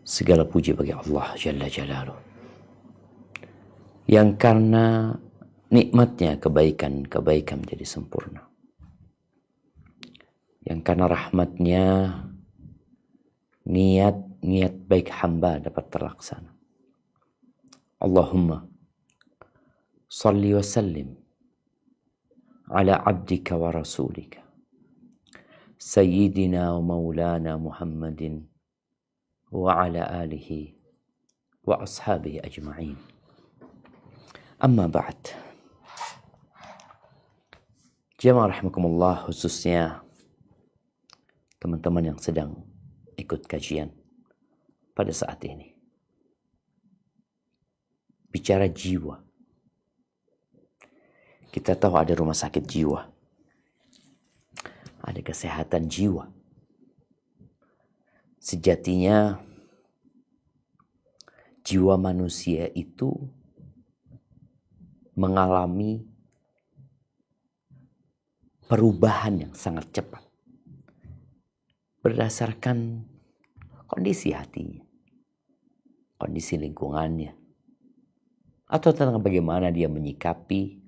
Segala puji bagi Allah Jalla Jalaluh, yang karena nikmatnya kebaikan menjadi sempurna, yang karena rahmatnya niat baik hamba dapat terlaksana. Allahumma salli wa sallim ala abdika wa rasulika sayyidina wa maulana Muhammadin wa ala alihi wa ashabihi ajma'in. Amma ba'd. Jemaah rahimakumullah, khususnya teman-teman yang sedang ikut kajian pada saat ini. Bicara jiwa. Kita tahu ada rumah sakit jiwa. Ada kesehatan jiwa. Sejatinya jiwa manusia itu mengalami perubahan yang sangat cepat berdasarkan kondisi hatinya, kondisi lingkungannya, atau tentang bagaimana dia menyikapi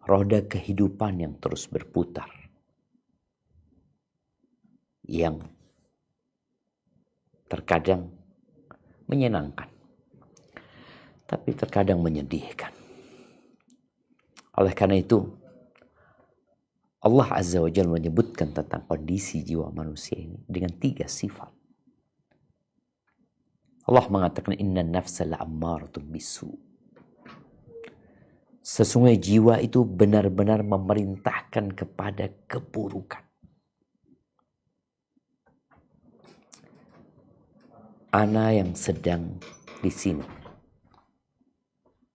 roda kehidupan yang terus berputar, yang terkadang menyenangkan, tapi terkadang menyedihkan. Oleh karena itu, Allah Azza wa Jalla menyebutkan tentang kondisi jiwa manusia ini dengan 3 sifat. Allah mengatakan, inna nafsa la'ammaratun bisu. Sesungguhnya jiwa itu benar-benar memerintahkan kepada keburukan. Ana yang sedang di sini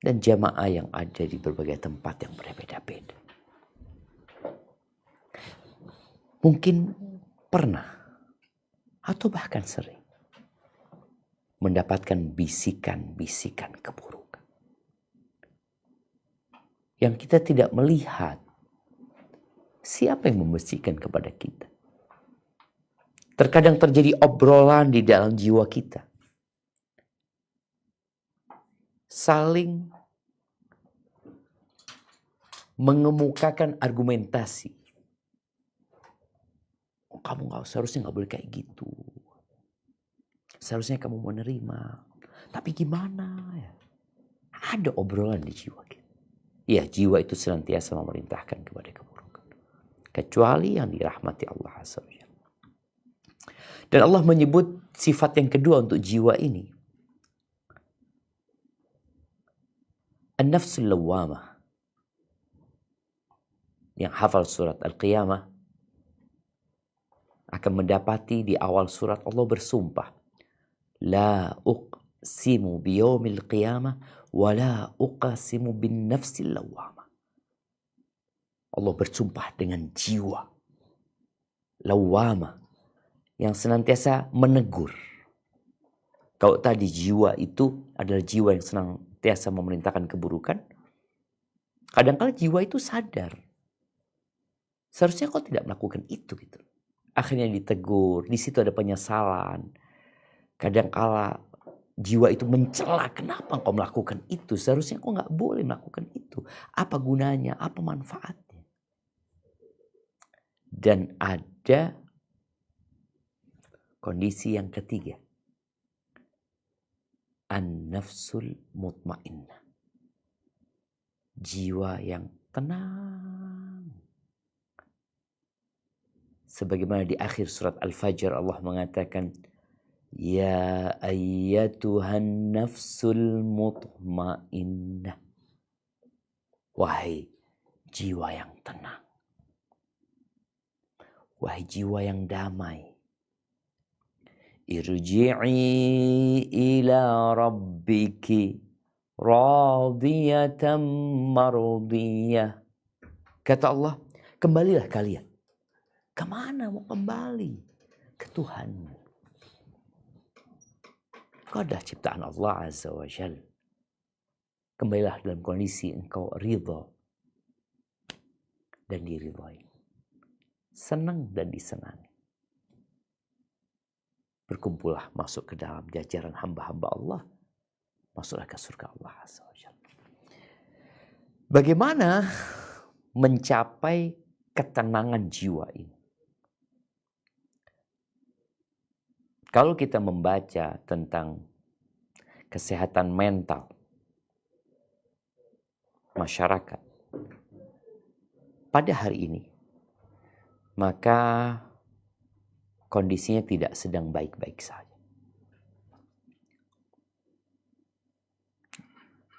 dan jamaah yang ada di berbagai tempat yang berbeda-beda, mungkin pernah atau bahkan sering mendapatkan bisikan-bisikan keburukan yang kita tidak melihat siapa yang membisikkan kepada kita. Terkadang terjadi obrolan di dalam jiwa kita, saling mengemukakan argumentasi. Oh, kamu seharusnya nggak boleh kayak gitu. Seharusnya kamu menerima. Tapi gimana ya? Ada obrolan di jiwa kita. Ya, jiwa itu senantiasa memerintahkan kepada keburukan. Kecuali yang dirahmati Allah Azza wa Jalla. Dan Allah menyebut sifat yang kedua untuk jiwa ini, An-nafsul lawwamah. Yang hafal surat Al-Qiyamah akan mendapati di awal surat Allah bersumpah, La uqsimu biyawmil qiyamah wa la uqsimu bin nafsil lawwamah. Allah bersumpah dengan jiwa lawwamah yang senantiasa menegur. Kalau tadi jiwa itu adalah jiwa yang senantiasa memerintahkan keburukan, kadang-kadang jiwa itu sadar, seharusnya kau tidak melakukan itu gitu. Akhirnya ditegur, di situ ada penyesalan. Kadang-kala jiwa itu mencela, kenapa kau melakukan itu? Seharusnya kau nggak boleh melakukan itu. Apa gunanya? Apa manfaatnya? Dan ada kondisi yang ketiga, an-nafsul mutmainnah. Jiwa yang tenang. Sebagaimana di akhir surat Al-Fajr Allah mengatakan, Ya ayyatuhan nafsul mutmainnah. Wahai jiwa yang tenang. Wahai jiwa yang damai. Irji'i ila rabbiki radiyatan mardiyah. Kata Allah, kembalilah kalian. Kemana mau kembali? Ke Tuhan. Kau adalah ciptaan Allah Azza wa Jalla. Kembalilah dalam kondisi engkau ridha dan diridhai. Senang dan disenangi. berkumpullah masuk ke dalam jajaran hamba-hamba Allah, masuklah ke surga Allah Azza wa Jalla. Bagaimana mencapai ketenangan jiwa ini? Kalau kita membaca tentang kesehatan mental masyarakat pada hari ini, maka kondisinya tidak sedang baik-baik saja.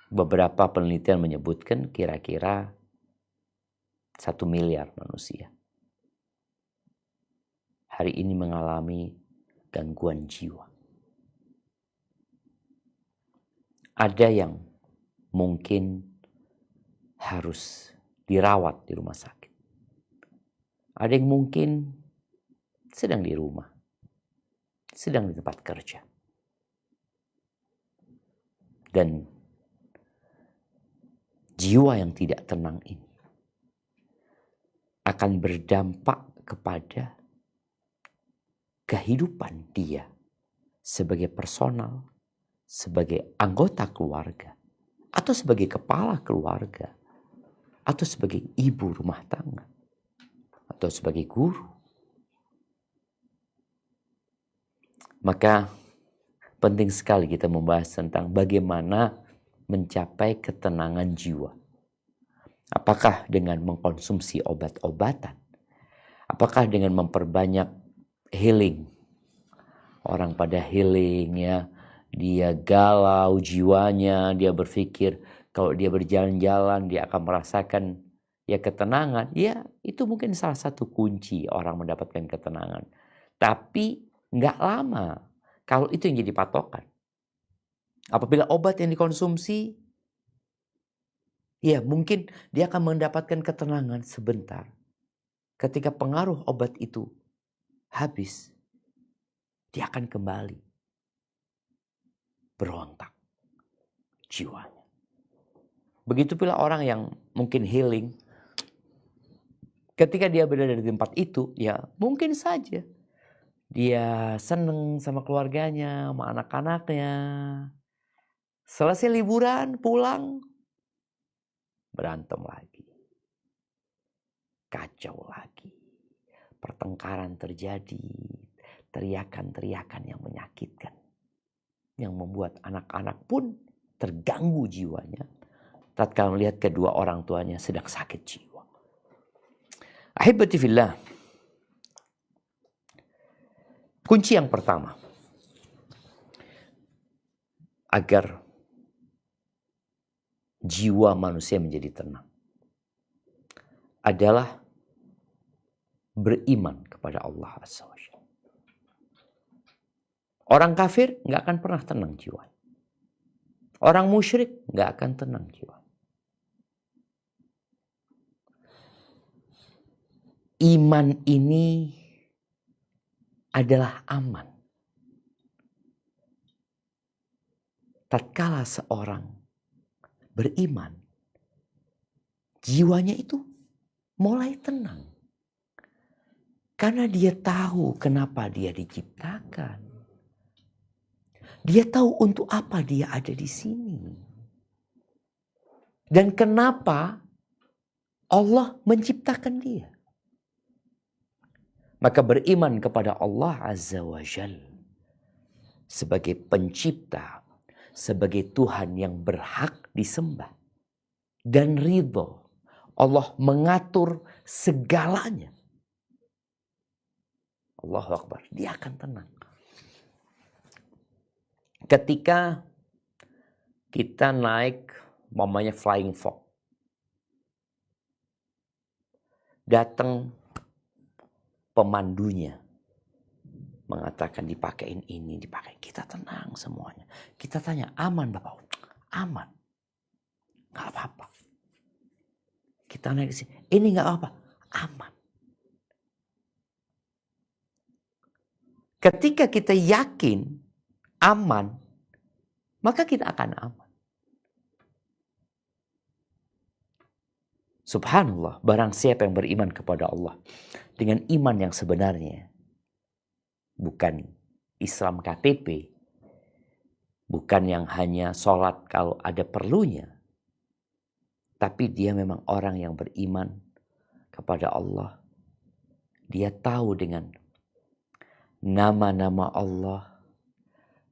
Beberapa penelitian menyebutkan kira-kira 1 miliar manusia hari ini mengalami gangguan jiwa. Ada yang mungkin harus dirawat di rumah sakit. Ada yang mungkin sedang di rumah, sedang di tempat kerja. Dan jiwa yang tidak tenang ini akan berdampak kepada kehidupan dia sebagai personal, sebagai anggota keluarga, atau sebagai kepala keluarga, atau sebagai ibu rumah tangga, atau sebagai guru. Maka penting sekali kita membahas tentang bagaimana mencapai ketenangan jiwa. Apakah dengan mengkonsumsi obat-obatan? Apakah dengan memperbanyak healing? Orang pada healing ya, dia galau jiwanya, dia berpikir kalau dia berjalan-jalan dia akan merasakan ya ketenangan. Ya itu mungkin salah satu kunci orang mendapatkan ketenangan. Tapi nggak lama kalau itu yang jadi patokan. Apabila obat yang dikonsumsi, ya mungkin dia akan mendapatkan ketenangan sebentar. Ketika pengaruh obat itu habis, dia akan kembali berontak jiwanya. Begitu pula orang yang mungkin healing, ketika dia berada di tempat itu, ya mungkin saja dia seneng sama keluarganya, sama anak-anaknya. Selesai liburan, pulang, berantem lagi. Kacau lagi. Pertengkaran terjadi. Teriakan-teriakan yang menyakitkan. Yang membuat anak-anak pun terganggu jiwanya. Tatkala melihat kedua orang tuanya sedang sakit jiwa. Ahibati fillah. Kunci yang pertama. Agar jiwa manusia menjadi tenang. Adalah beriman kepada Allah Azza wa Jalla. Orang kafir nggak akan pernah tenang jiwa. Orang musyrik nggak akan tenang jiwa. Iman ini adalah aman. Tatkala seorang beriman, jiwanya itu mulai tenang. Karena dia tahu kenapa dia diciptakan. Dia tahu untuk apa dia ada di sini. Dan kenapa Allah menciptakan dia. Maka beriman kepada Allah Azza wa Jalla sebagai pencipta, sebagai Tuhan yang berhak disembah. Dan ridho. Allah mengatur segalanya. Allahu Akbar. Dia akan tenang. Ketika kita naik mamanya flying fox. Datang pemandunya. Mengatakan dipakein ini, dipakein. Kita tenang semuanya. Kita tanya, aman Bapak? Aman. Gak apa-apa. Kita naik ke sini. Ini gak apa-apa. Aman. Ketika kita yakin aman, maka kita akan aman. Subhanallah, barang siapa yang beriman kepada Allah dengan iman yang sebenarnya, bukan Islam KTP, bukan yang hanya sholat kalau ada perlunya, tapi dia memang orang yang beriman kepada Allah. Dia tahu dengan nama-nama Allah,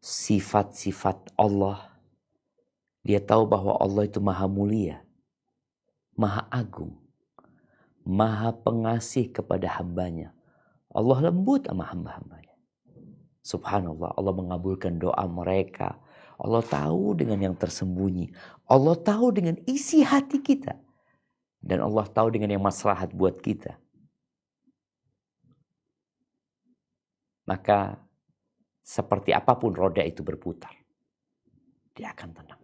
sifat-sifat Allah. Dia tahu bahwa Allah itu maha mulia, maha agung, maha pengasih kepada hambanya. Allah lembut sama hamba-hambanya. Subhanallah, Allah mengabulkan doa mereka. Allah tahu dengan yang tersembunyi. Allah tahu dengan isi hati kita. Dan Allah tahu dengan yang maslahat buat kita. Maka seperti apapun roda itu berputar, dia akan tenang.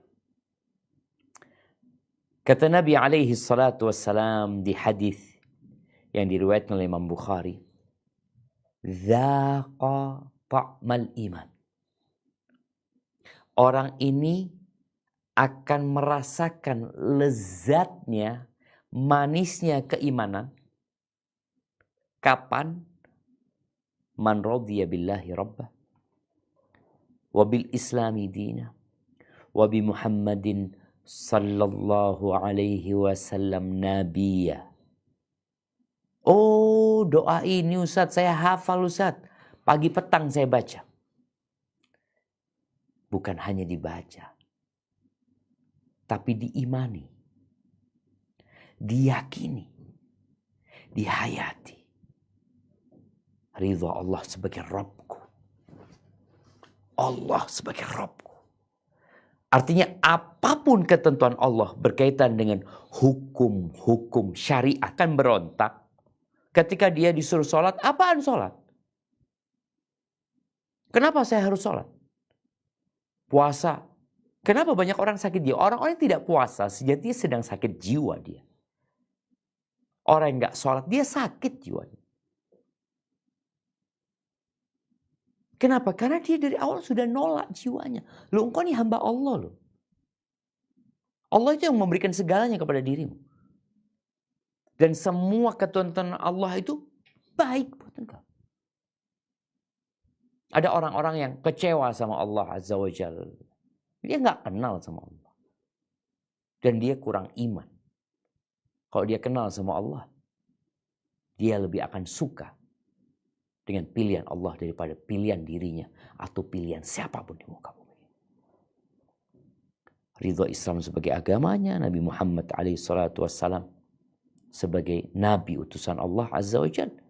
Kata Nabi alaihi salatu wassalam di hadis yang diriwayatkan oleh Imam Bukhari, "Dzaqa ta'mal iman." Orang ini akan merasakan lezatnya, manisnya keimanan. Kapan? Man radiya billahi rabbah, wa bil islami dina, wa bi Muhammadin sallallahu alaihi wasallam nabiyya. Oh, doa ini Ustaz, saya hafal Ustaz. Pagi petang saya baca. Bukan hanya dibaca, tapi diimani, diyakini, dihayati. Ridha Allah sebagai Rabbku. Allah sebagai Rabbku. Artinya apapun ketentuan Allah berkaitan dengan hukum-hukum syariat akan berontak. Ketika dia disuruh sholat, apaan sholat? Kenapa saya harus sholat? Puasa. Kenapa banyak orang sakit jiwa? Orang-orang yang tidak puasa, sejatinya sedang sakit jiwa dia. Orang yang gak sholat, dia sakit jiwanya. Kenapa? Karena dia dari awal sudah nolak jiwanya. Loh, engkau ini hamba Allah loh. Allah itu yang memberikan segalanya kepada dirimu. Dan semua ketentuan Allah itu baik buat engkau. Ada orang-orang yang kecewa sama Allah Azza wa Jalla. Dia nggak kenal sama Allah. Dan dia kurang iman. Kalau dia kenal sama Allah, dia lebih akan suka dengan pilihan Allah daripada pilihan dirinya atau pilihan siapapun di muka bumi. Ridha Islam sebagai agamanya, Nabi Muhammad SAW sebagai Nabi utusan Allah Azza wa Jalla.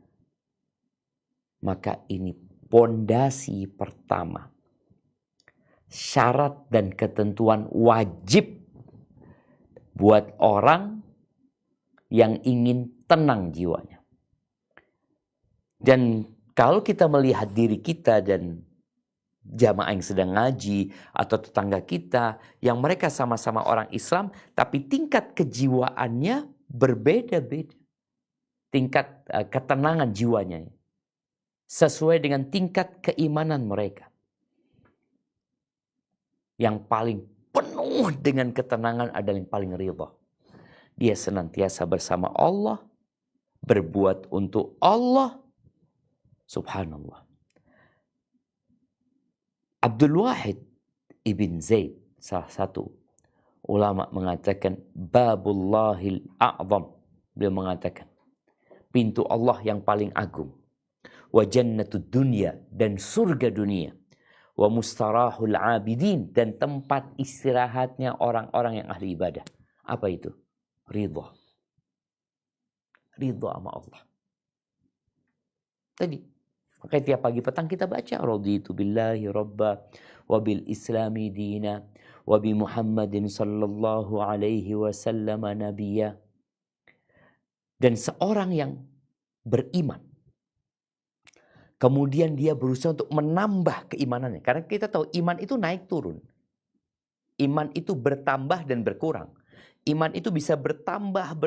Maka ini pondasi pertama. Syarat dan ketentuan wajib buat orang yang ingin tenang jiwanya. Dan kalau kita melihat diri kita dan jamaah yang sedang ngaji atau tetangga kita yang mereka sama-sama orang Islam tapi tingkat kejiwaannya berbeda-beda. Tingkat ketenangan jiwanya sesuai dengan tingkat keimanan mereka. Yang paling penuh dengan ketenangan adalah yang paling ridha. Dia senantiasa bersama Allah, berbuat untuk Allah. Subhanallah. Abdul Wahid ibn Zaid, salah satu ulama, mengatakan Babullahil A'zam. Beliau mengatakan pintu Allah yang paling agung. Wa jannatud dunya, dan surga dunia. Wa mustarahul abidin, dan tempat istirahatnya orang-orang yang ahli ibadah. Apa itu? Ridha. Ridha sama Allah. Tadi. Makanya tiap pagi petang kita baca. Raditu billahi rabba, wa bil islami dina, wa bi Muhammadin sallallahu alaihi wasallam nabiyya. Dan seorang yang beriman, kemudian dia berusaha untuk menambah keimanannya. Karena kita tahu iman itu naik turun. Iman itu bertambah dan berkurang. Iman itu bisa bertambah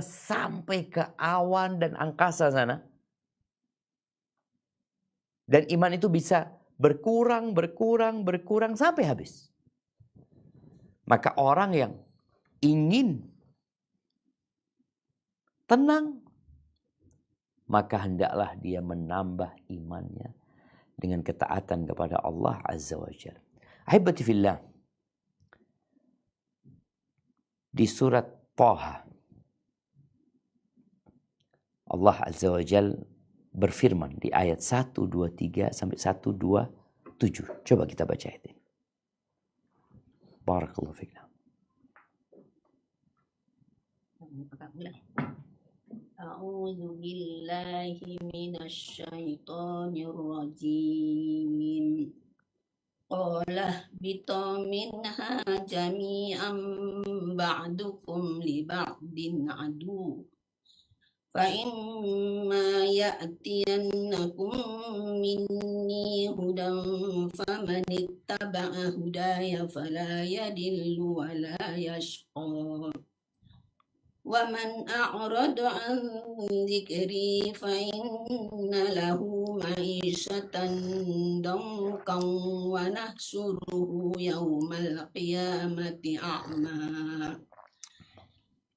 sampai ke awan dan angkasa sana. Dan iman itu bisa berkurang sampai habis. Maka orang yang ingin tenang, maka hendaklah dia menambah imannya dengan ketaatan kepada Allah Azza wa Jalla. Ahibati fillah, di surat Thaha Allah Azza wa Jalla berfirman di ayat 123 sampai 127. Coba kita baca ayat ini. Barakallahu fikum. A'udzu billahi minasy syaithanir rajim. Qala bitu minha jami'an ba'dukum li ba'din adu. Fa imma ya'tiyannakum minni hudan faman ittaba'a hudaya fala yadillu wa la yashqa. Wa man a'rada 'an dzikri fa inna lahu ma'isyatan dankan wa nahsyuruhu yaumal qiyamati a'ma.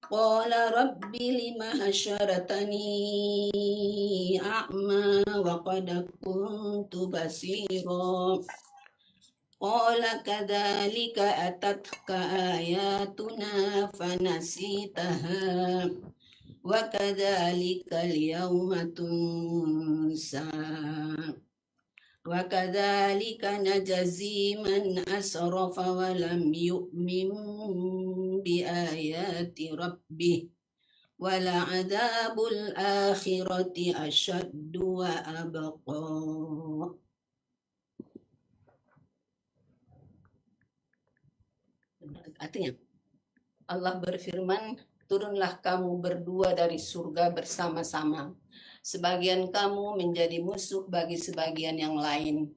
Qala rabbi lima hasyartani a'ma wa qad kuntu basira. Qala kadzalika atatka ayatuna fanasitaha wa kadzalika al-yawma tunsa wa kadzalika najzi man asrafa wa lam yu'min bi ayati rabbih wa la'adzabul akhirati asyaddu wa abqa. Artinya, Allah berfirman, turunlah kamu berdua dari surga bersama-sama. Sebagian kamu menjadi musuh bagi sebagian yang lain.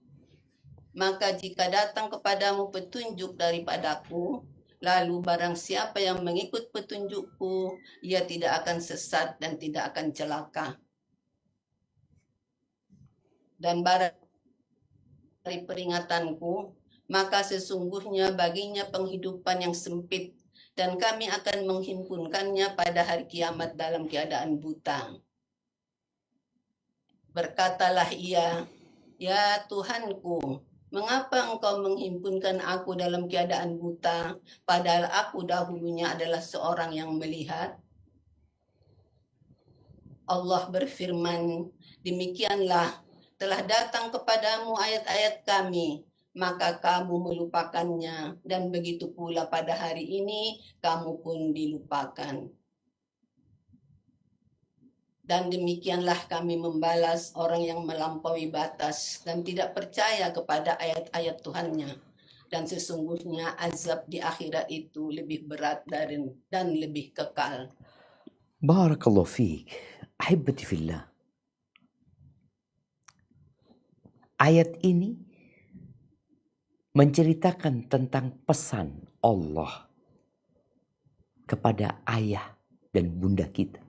Maka jika datang kepadamu petunjuk daripadaku, lalu barang siapa yang mengikut petunjukku, ia tidak akan sesat dan tidak akan celaka. Dan barang dari peringatanku, maka sesungguhnya baginya penghidupan yang sempit, dan kami akan menghimpunkannya pada hari kiamat dalam keadaan buta. Berkatalah ia, ya Tuhanku, mengapa engkau menghimpunkan aku dalam keadaan buta, padahal aku dahulunya adalah seorang yang melihat? Allah berfirman, demikianlah telah datang kepadamu ayat-ayat kami, maka kamu melupakannya, dan begitu pula pada hari ini kamu pun dilupakan. Dan demikianlah kami membalas orang yang melampaui batas dan tidak percaya kepada ayat-ayat Tuhannya. Dan sesungguhnya azab di akhirat itu lebih berat dan lebih kekal. Barakallahu fiik. Ahibati fillah. Ayat ini menceritakan tentang pesan Allah kepada ayah dan bunda kita.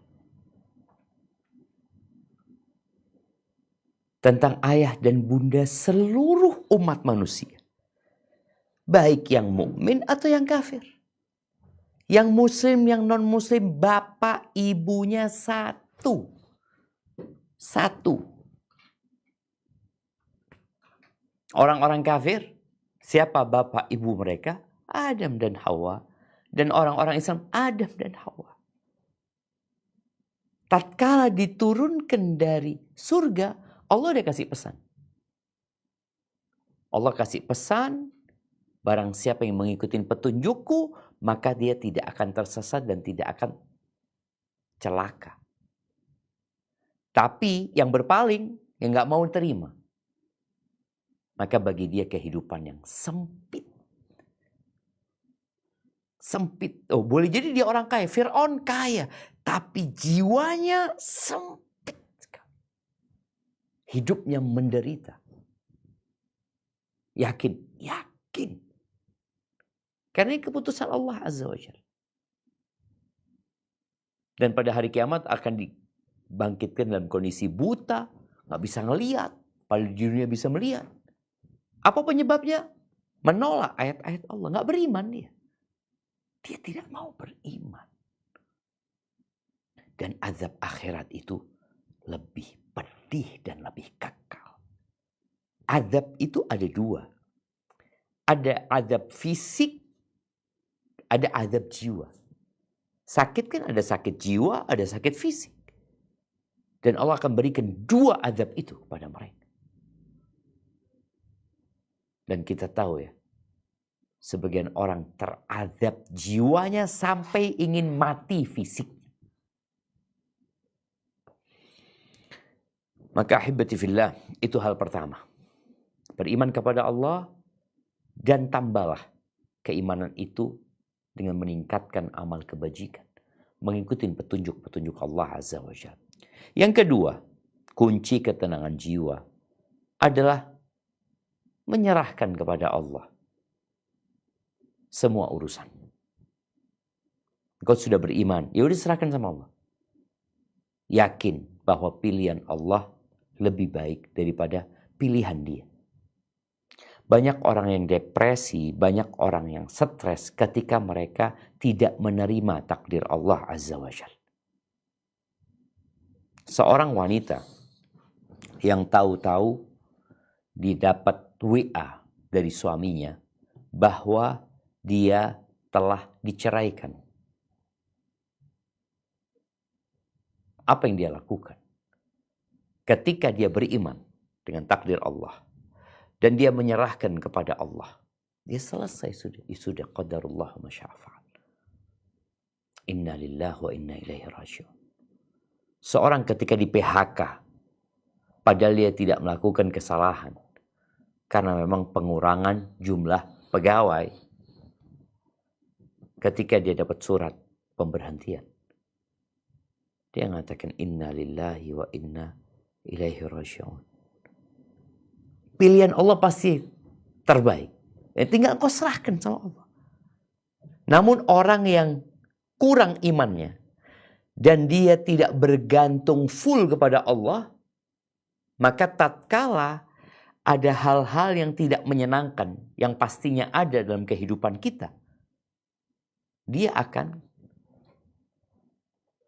Tentang ayah dan bunda seluruh umat manusia. Baik yang mukmin atau yang kafir. Yang muslim, yang non-muslim, bapak ibunya satu. Satu. Orang-orang kafir, siapa bapak ibu mereka? Adam dan Hawa. Dan orang-orang Islam, Adam dan Hawa. Tatkala diturunkan dari surga, Allah udah kasih pesan. Allah kasih pesan, barang siapa yang mengikuti petunjukku, maka dia tidak akan tersesat dan tidak akan celaka. Tapi yang berpaling, yang gak mau terima, maka bagi dia kehidupan yang sempit. Sempit. Oh, boleh jadi dia orang kaya. Fir'aun kaya. Tapi jiwanya sempit sekali. Hidupnya menderita. Yakin. Karena ini keputusan Allah Azza wa Jalla. Dan pada hari kiamat akan dibangkitkan dalam kondisi buta. Gak bisa ngelihat. Padahal di dunia bisa melihat. Apa penyebabnya? Menolak ayat-ayat Allah. Gak beriman dia. Dia tidak mau beriman. Dan azab akhirat itu lebih pedih dan lebih kekal. azab itu ada dua. Ada azab fisik, ada azab jiwa. Sakit kan ada sakit jiwa, ada sakit fisik. Dan Allah akan berikan dua azab itu kepada mereka. Dan kita tahu ya, sebagian orang terazab jiwanya sampai ingin mati fisik. Maka ahibati fillah, itu hal pertama. Beriman kepada Allah dan tambahlah keimanan itu dengan meningkatkan amal kebajikan. Mengikuti petunjuk-petunjuk Allah Azza wa Jalla. Yang kedua, kunci ketenangan jiwa adalah menyerahkan kepada Allah semua urusan. Engkau sudah beriman, ya udah serahkan sama Allah. Yakin bahwa pilihan Allah lebih baik daripada pilihan dia. Banyak orang yang depresi, banyak orang yang stres ketika mereka tidak menerima takdir Allah Azza wa Jalla. Seorang wanita yang tahu-tahu didapat WA dari suaminya bahwa dia telah diceraikan. Apa yang dia lakukan? Ketika dia beriman dengan takdir Allah dan dia menyerahkan kepada Allah, dia selesai sudah qadarullah ma syaa fa'al. Inna lillahi wa inna ilaihi raji'un. Seorang ketika di PHK padahal dia tidak melakukan kesalahan karena memang pengurangan jumlah pegawai, ketika dia dapat surat pemberhentian, dia mengatakan inna lillahi wa inna ilaihi raji'un. Pilihan Allah pasti terbaik. Tinggal kau serahkan sama Allah. Namun orang yang kurang imannya dan dia tidak bergantung full kepada Allah, maka tatkala ada hal-hal yang tidak menyenangkan yang pastinya ada dalam kehidupan kita, dia akan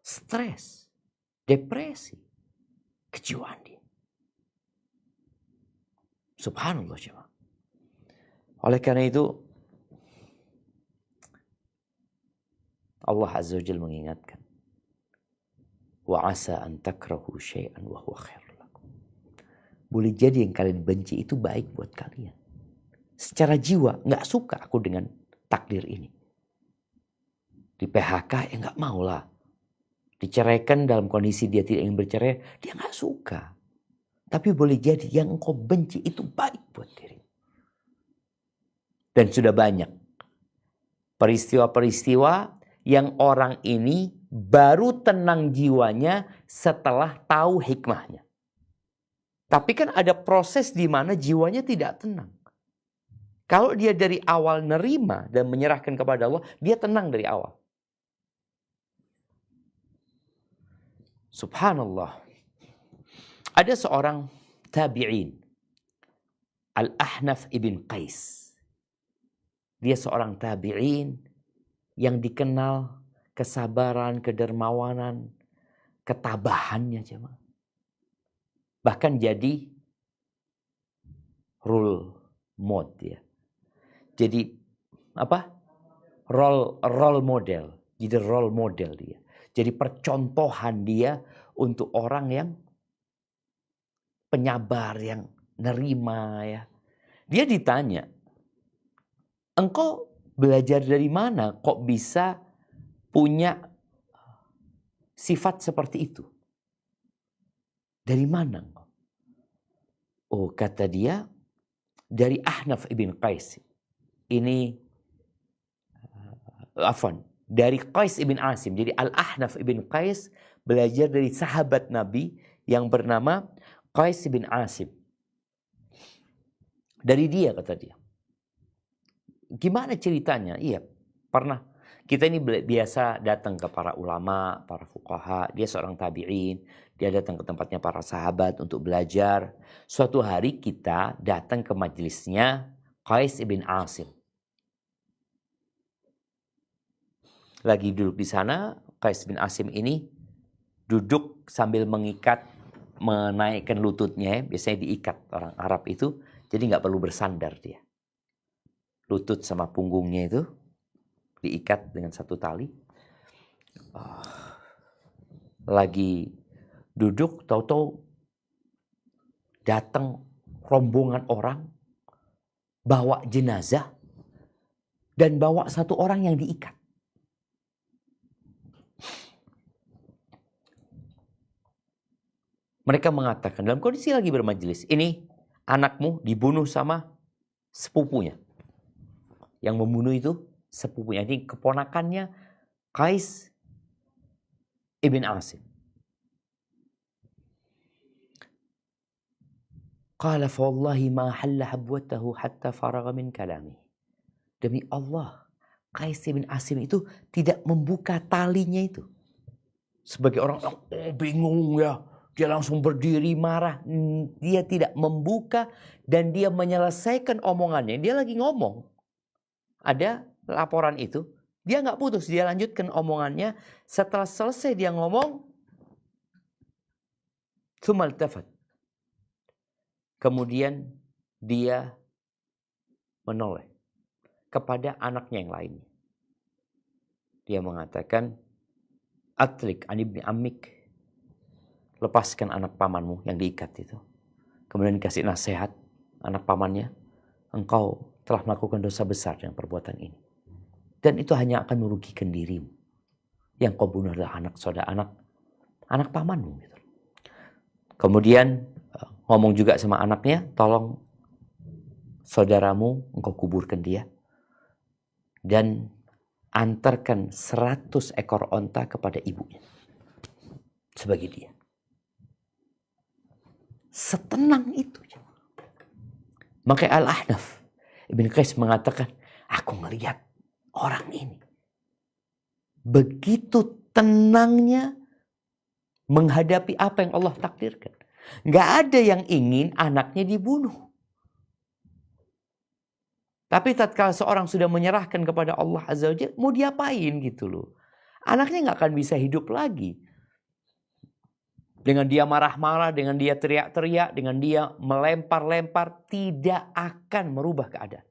stres, depresi, kejiwaan dia. Subhanallah jemaah. Oleh karena itu Allah Azza wa Jalla mengingatkan, wa asa an takrahu syai'an wa huwa khairul lakum. Boleh jadi yang kalian benci itu baik buat kalian. Secara jiwa nggak suka aku dengan takdir ini. Di PHK ya nggak mau lah. Diceraikan dalam kondisi dia tidak ingin bercerai, dia nggak suka. Tapi boleh jadi yang engkau benci itu baik buat diri. Dan sudah banyak peristiwa-peristiwa yang orang ini baru tenang jiwanya setelah tahu hikmahnya. Tapi kan ada proses di mana jiwanya tidak tenang. Kalau dia dari awal nerima dan menyerahkan kepada Allah, dia tenang dari awal. Subhanallah. Ada seorang tabi'in, Al-Ahnaf ibn Qais. Dia seorang tabi'in yang dikenal kesabaran, kedermawanan, ketabahannya jemaah. Bahkan jadi role model ya. Jadi apa? Role model. Jadi role model dia. Jadi percontohan dia untuk orang yang penyabar, yang nerima ya. Dia ditanya, engkau belajar dari mana kok bisa punya sifat seperti itu? Dari mana? Oh, kata dia, dari Ahnaf ibn Qais. Ini, dari Qais ibn Asim. Jadi Al-Ahnaf ibn Qais belajar dari sahabat Nabi yang bernama Qais ibn Asim. Dari dia, kata dia. Gimana ceritanya? Iya, pernah. Kita ini biasa datang ke para ulama, para fuqaha. Dia seorang tabi'in. Dia datang ke tempatnya para sahabat untuk belajar. Suatu hari kita datang ke majelisnya Qais ibn Asim. Lagi duduk di sana, Qais bin Asim ini duduk sambil menaikkan lututnya. Biasanya diikat orang Arab itu. Jadi nggak perlu bersandar dia. Lutut sama punggungnya itu diikat dengan satu tali. Lagi duduk, tahu-tahu datang rombongan orang, bawa jenazah, dan bawa satu orang yang diikat. Mereka mengatakan dalam kondisi lagi bermajelis, ini anakmu dibunuh sama sepupunya. Yang membunuh itu sepupunya, ini keponakannya Qais ibn Asim. Qala fa wallahi ma halla habwatahu hatta faragha min kalami. Demi Allah, Qais ibn Asim itu tidak membuka talinya itu. Sebagai orang bingung ya, dia langsung berdiri marah. Dia tidak membuka dan dia menyelesaikan omongannya. Dia lagi ngomong. Ada laporan itu. Dia nggak putus. Dia lanjutkan omongannya. Setelah selesai dia ngomong. Tsumal tafat. Kemudian dia menoleh kepada anaknya yang lainnya. Dia mengatakan, Atlik an ibni ammik. Lepaskan anak pamanmu yang diikat itu. Kemudian dikasih nasihat anak pamannya. Engkau telah melakukan dosa besar dengan perbuatan ini. Dan itu hanya akan merugikan dirimu. Yang kau bunuh adalah anak pamanmu. Gitu. Kemudian ngomong juga sama anaknya. Tolong saudaramu engkau kuburkan dia. Dan antarkan 100 ekor onta kepada ibunya. Sebagai dia. Setenang itu. Maka Al-Ahnaf Ibn Qais mengatakan, aku melihat orang ini begitu tenangnya menghadapi apa yang Allah takdirkan. Gak ada yang ingin anaknya dibunuh. Tapi tatkala seorang sudah menyerahkan kepada Allah Azza wa Jalla, mau diapain gitu loh. Anaknya gak akan bisa hidup lagi. Dengan dia marah-marah, dengan dia teriak-teriak, dengan dia melempar-lempar, tidak akan merubah keadaan.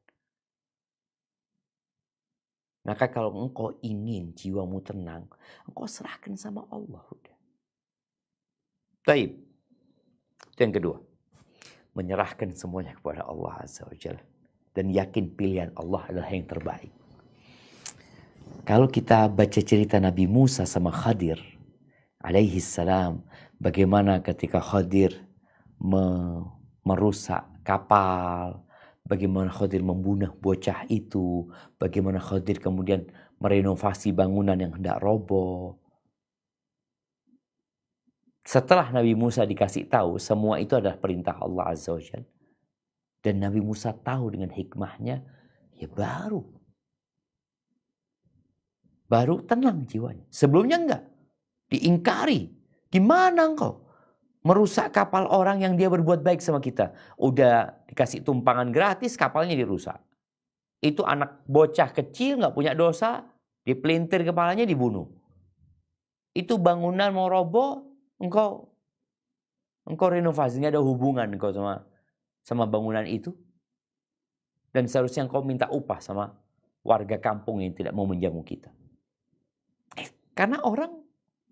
Maka kalau engkau ingin jiwamu tenang, engkau serahkan sama Allah. Taib. Yang kedua, menyerahkan semuanya kepada Allah Azza wa Jalla. Dan yakin pilihan Allah adalah yang terbaik. Kalau kita baca cerita Nabi Musa sama Khadir alaihi salam, bagaimana ketika Khadir merusak kapal, bagaimana Khadir membunuh bocah itu, bagaimana Khadir kemudian merenovasi bangunan yang hendak roboh. Setelah Nabi Musa dikasih tahu, semua itu adalah perintah Allah Azza wa Jalla. Dan Nabi Musa tahu dengan hikmahnya, ya baru tenang jiwanya. Sebelumnya enggak. Diingkari. Gimana engkau merusak kapal orang yang dia berbuat baik sama kita? Udah dikasih tumpangan gratis, kapalnya dirusak. Itu anak bocah kecil nggak punya dosa, dipelintir kepalanya dibunuh. Itu bangunan mau roboh, engkau renovasinya ada hubungan engkau sama bangunan itu. Dan seharusnya engkau minta upah sama warga kampung yang tidak mau menjamu kita. Karena orang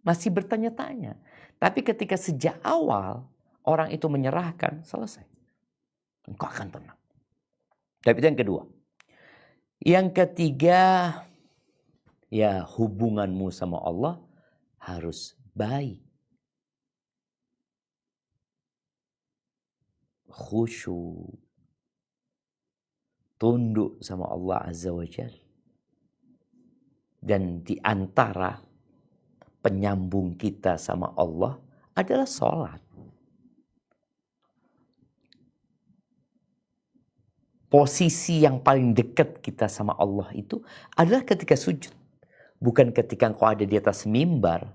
masih bertanya-tanya. Tapi ketika sejak awal orang itu menyerahkan, selesai. Engkau akan tenang. Tapi itu yang kedua. Yang ketiga, ya hubunganmu sama Allah harus baik. Khusyuk. Tunduk sama Allah Azza wa Jalla. Dan di antara penyambung kita sama Allah adalah sholat. Posisi yang paling dekat kita sama Allah itu adalah ketika sujud. Bukan ketika engkau ada di atas mimbar.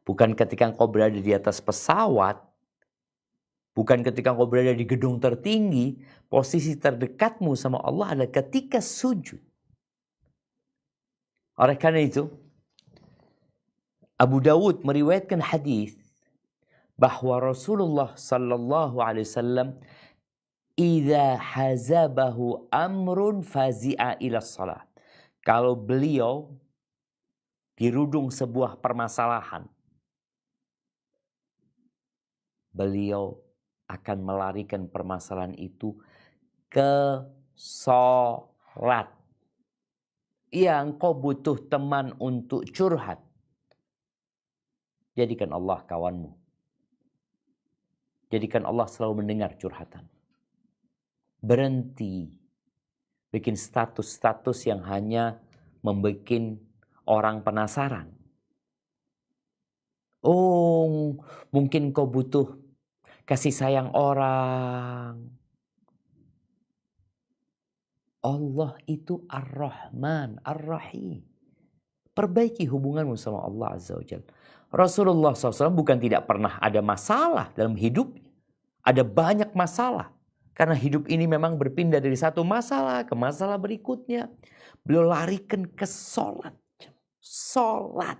Bukan ketika engkau berada di atas pesawat. Bukan ketika engkau berada di gedung tertinggi. Posisi terdekatmu sama Allah adalah ketika sujud. Oleh karena itu, Abu Dawud meriwayatkan hadis bahwa Rasulullah sallallahu alaihi wasallam idza hazabahu amrun fazi'a ila shalah. Kalau beliau dirudung sebuah permasalahan, beliau akan melarikan permasalahan itu ke sholat. Iya, engkau butuh teman untuk curhat. Jadikan Allah kawanmu. Jadikan Allah selalu mendengar curhatan. Berhenti bikin status-status yang hanya membuat orang penasaran. Oh, mungkin kau butuh kasih sayang orang. Allah itu Ar-Rahman, Ar-Rahim. Perbaiki hubunganmu sama Allah Azza wa Jalla. Rasulullah SAW bukan tidak pernah ada masalah dalam hidupnya. Ada banyak masalah. Karena hidup ini memang berpindah dari satu masalah ke masalah berikutnya. Beliau larikan ke sholat. Sholat.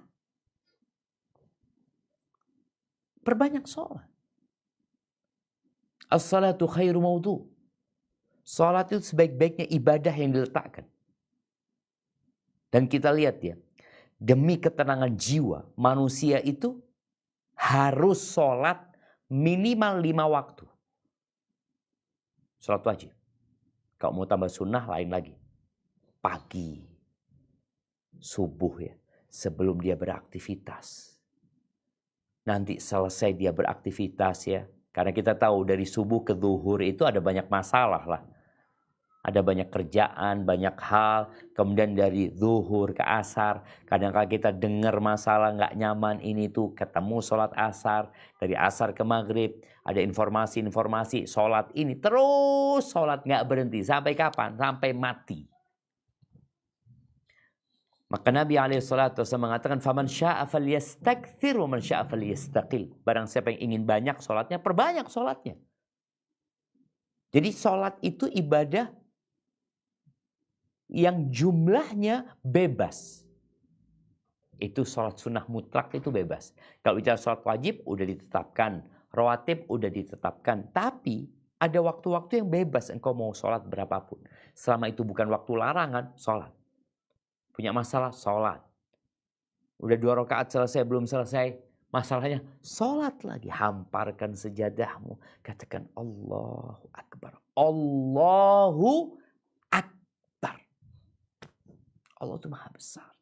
Perbanyak sholat. As-salatu khairu mawdu. Sholat itu sebaik-baiknya ibadah yang diletakkan. Dan kita lihat ya. Demi ketenangan jiwa, manusia itu harus sholat minimal 5 waktu. Sholat wajib. Kalau mau tambah sunnah lain lagi. Pagi. Subuh ya. Sebelum dia beraktivitas. Nanti selesai dia beraktivitas ya. Karena kita tahu dari subuh ke zuhur itu ada banyak masalah lah. Ada banyak kerjaan, banyak hal. Kemudian dari zuhur ke asar. Kadang-kadang kita dengar masalah nggak nyaman ini tuh. Ketemu sholat asar. Dari asar ke maghrib. Ada informasi-informasi. Sholat ini terus sholat nggak berhenti. Sampai kapan? Sampai mati. Maka Nabi SAW mengatakan. Faman sya'a falyastakthir wa man sya'a falyastaqil. Barang siapa yang ingin banyak sholatnya. Perbanyak sholatnya. Jadi sholat itu ibadah yang jumlahnya bebas. Itu sholat sunnah mutlak itu bebas. Kalau bicara sholat wajib udah ditetapkan. Rawatib udah ditetapkan. Tapi ada waktu-waktu yang bebas engkau mau sholat berapapun. Selama itu bukan waktu larangan, sholat. Punya masalah, sholat. Udah 2 rakaat selesai, belum selesai. Masalahnya, sholat lagi. Hamparkan sejadahmu. Katakan Allahu Akbar. Allahu Akbar. Allah itu maha besar.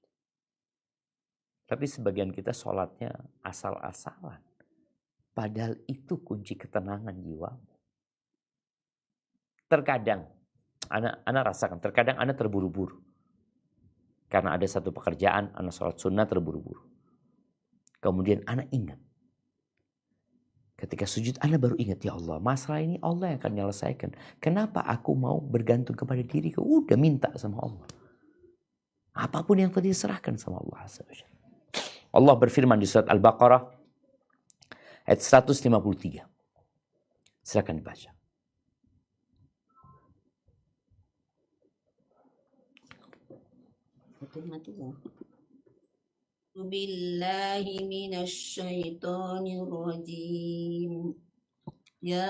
Tapi sebagian kita sholatnya asal-asalan. Padahal itu kunci ketenangan jiwamu. Terkadang, anak rasakan, terkadang anak terburu-buru. Karena ada satu pekerjaan, anak sholat sunnah terburu-buru. Kemudian anak ingat. Ketika sujud, anak baru ingat, ya Allah, masalah ini Allah yang akan menyelesaikan. Kenapa aku mau bergantung kepada diriku? Udah minta sama Allah. Apapun yang tadi diserahkan sama Allah. Allah berfirman di surat Al-Baqarah ayat 153. Silakan dibaca. Billahi minasyaitonir rajim. Ya